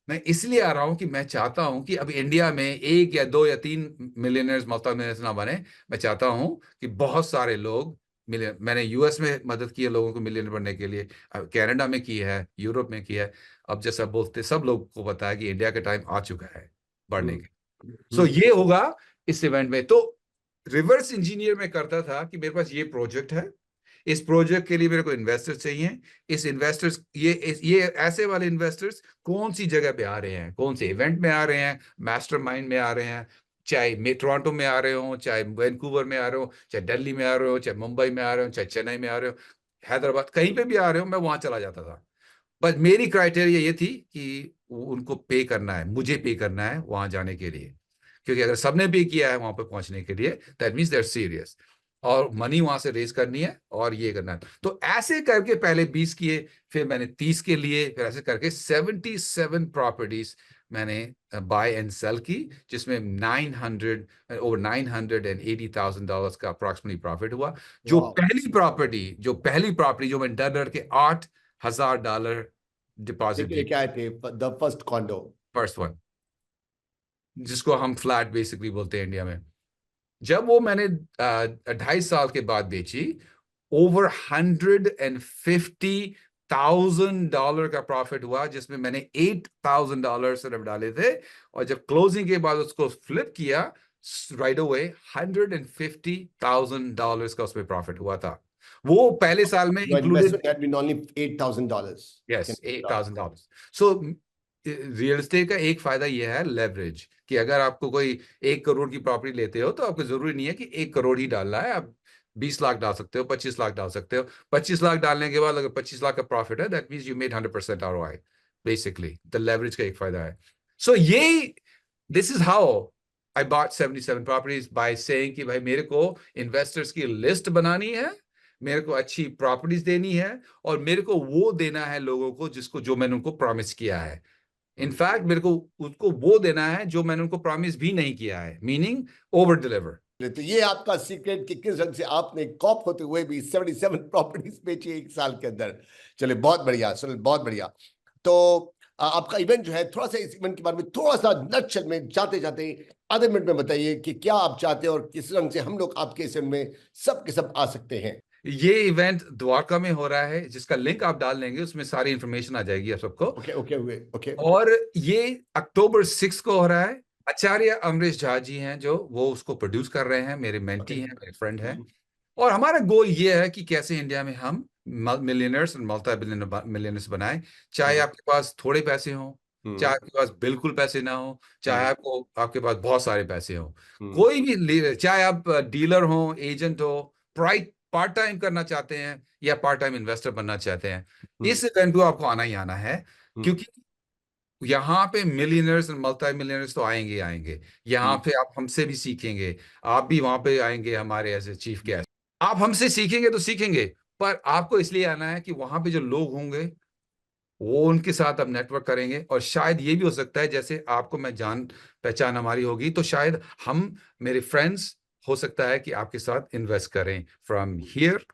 मैं इसलिए आ रहा हूँ कि मैं चाहता हूँ कि अब इंडिया में 1 या 2 या 3 मिलियनर्स, मल्टी मिलियनर्स ना बने। मैं चाहता हूँ कि बहुत सारे लोग मिलियन, मैंने यूएस में मदद की है लोगों को मिलियनर बनने के लिए, कनाडा में की है, यूरोप में की है। अब जैसा बोलते सब लोग को पता है कि इंडिया का टाइम आ चुका है बढ़ने के। सो ये होगा इस इवेंट में। तो रिवर्स इंजीनियर में करता था कि मेरे पास ये प्रोजेक्ट है, इस प्रोजेक्ट के लिए मेरे को इन्वेस्टर्स चाहिए। इस इन्वेस्टर्स, ये ऐसे वाले इन्वेस्टर्स कौन सी जगह पे आ रहे हैं, कौन से इवेंट में आ रहे हैं, मास्टरमाइंड में आ रहे हैं, चाहे मैं टोरंटो में आ रहे हो, चाहे वैंकूवर में आ रहे हो, चाहे दिल्ली में आ रहे हो, चाहे मुंबई में आ रहे हो, चाहे चेन्नई में आ रहे हो, हैदराबाद, कहीं पे भी आ रहे हो, मैं वहां चला जाता था। बस मेरी क्राइटेरिया ये थी कि उनको पे करना है, मुझे पे करना है वहां जाने के लिए, क्योंकि अगर सबने पे किया है वहां पे पहुंचने के लिए, that means they are serious, और मनी वहां से रेज करनी है और ये करना है। तो ऐसे करके पहले 20 किए, फिर मैंने 30 के लिए, फिर ऐसे करके 77 प्रॉपर्टीज मैंने बाय एंड सेल की, जिसमें ओवर $980,000 का अप्रॉक्सिमेटली प्रॉफिट हुआ। जो Wow. पहली प्रॉपर्टी जो मैं डर डर के $8,000 डिपॉजिट लेकिन ये दी, क्या थे the first condor? First one, जिसको हम फ्लैट बेसिकली बोलते हैं इंडिया में, जब वो मैंने 2.5 साल के बाद बेची, ओवर $150,000 का प्रॉफिट हुआ, जिसमें मैंने $8,000 सिर्फ डाले थे, और जब क्लोजिंग के बाद उसको फ्लिप किया राइट अवे, $150,000 का उसमें प्रॉफिट हुआ था। वो पहले साल में Your included, investment had been only $8,000. Yes, $8,000। So real estate का एक फायदा यह है लेवरेज, कि अगर आपको कोई 1 करोड़ की प्रॉपर्टी लेते हो तो आपको जरूरी नहीं है कि 1 करोड़ ही डालना है, आप 20 लाख डाल सकते हो, 25 लाख डाल सकते हो। 25 लाख डालने के बाद अगर 25 लाख का प्रॉफिट है, that means you made 100% ROI। Basically the leverage का एक फायदा है। सो ये, this is how I bought 77 properties, by saying कि भाई मेरे को इन्वेस्टर्स की लिस्ट बनानी है, मेरे को अच्छी प्रॉपर्टीज देनी है, और मेरे को वो देना है लोगों को जिसको, जो मैंने उनको प्रॉमिस किया है। इनफैक्ट मेरे को उसको वो देना है जो मैंने उनको प्रॉमिस भी नहीं किया है, मीनिंग ओवर डिलीवर। तो ये आपका सीक्रेट कि किस ढंग से आपने कॉप होते हुए भी 77 प्रॉपर्टीज बेची 1 साल के अंदर। चलिए बहुत बढ़िया सुनील, बहुत बढ़िया। तो आपका इवेंट जो है, थोड़ा सा इस इवेंट के बारे में थोड़ा सा नटशेल में जाते जाते आधे मिनट में बताइए कि क्या आप चाहते हैं और किस रंग से हम लोग आपके इस इवेंट में सब के सब आ सकते हैं। ये इवेंट द्वारका में हो रहा है, जिसका लिंक आप डाल देंगे, उसमें सारी इंफॉर्मेशन आ जाएगी आप सबको। Okay okay okay. और ये अक्टूबर 6 को हो रहा है। आचार्य अमरीश झा जी हैं जो वो उसको प्रोड्यूस कर रहे हैं, मेरे मेंटी हैं, मेरे फ्रेंड हैं। और हमारा गोल ये है कि कैसे इंडिया में हम मिलियनर्स और मल्टी मिलियनर्स बनाए, चाहे आपके पास थोड़े पैसे हों, चाहे आपके पास बिल्कुल पैसे ना हो, चाहे आपके पास बहुत सारे पैसे हो, कोई भी, चाहे आप डीलर हो, एजेंट हो, पार्ट टाइम करना चाहते हैं या पार्ट टाइम इन्वेस्टर बनना चाहते हैं, इस इवेंट को आपको आना ही आना है। क्योंकि यहाँ पे मिलियनर्स और मल्टी मिलियनर्स तो आएंगे आएंगे, यहाँ पे आप हमसे भी सीखेंगे, आप भी वहां पे आएंगे हमारे ऐसे चीफ गेस्ट, आप हमसे सीखेंगे तो सीखेंगे, पर आपको इसलिए आना है कि वहां पे जो लोग होंगे वो उनके साथ आप नेटवर्क करेंगे, और शायद ये भी हो सकता है जैसे आपको मैं जान पहचान हमारी होगी, तो शायद हम, मेरे फ्रेंड्स, हो सकता है कि आपके साथ इन्वेस्ट करें, from here,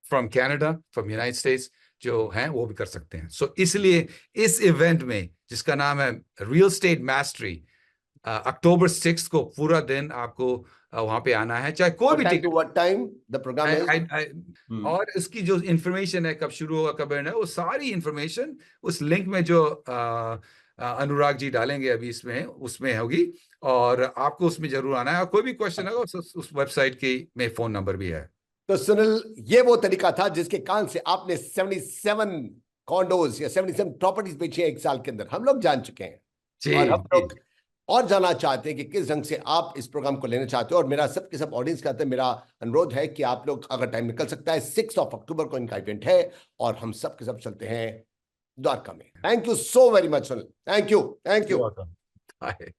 from Canada, from United states, जो हैं वो भी कर सकते हैं। सो इसलिए इस इवेंट में जिसका नाम है रियल स्टेट मैस्टरी, अक्टूबर 6 को पूरा दिन आपको वहां पे आना है, चाहे कोई What भी time to ticket. what time the program is? और इसकी जो इंफॉर्मेशन है, कब शुरू होगा कब एंड है, वो सारी इंफॉर्मेशन उस लिंक में जो अनुराग जी डालेंगे अभी इसमें, उसमें होगी, और आपको उसमें जरूर आना है। और कोई भी क्वेश्चन है उस वेबसाइट की में फोन नंबर भी है। तो सुनील, ये वो तरीका था जिसके कारण से आपने 77 कॉन्डोज या 77 प्रॉपर्टीज बेची हैं 1 साल के अंदर, हम लोग जान चुके हैं। जी और हम जी। लोग और जानना चाहते हैं कि किस ढंग से आप इस प्रोग्राम को लेना चाहते हो। और मेरा सबके सब ऑडियंस का मेरा अनुरोध है कि आप लोग, अगर टाइम निकल सकता है, 6 अक्टूबर को इनका इवेंट है और हम सब के सब चलते हैं द्वारका में। Thank you so very much Sunil, thank you, thank you. Welcome. Bye.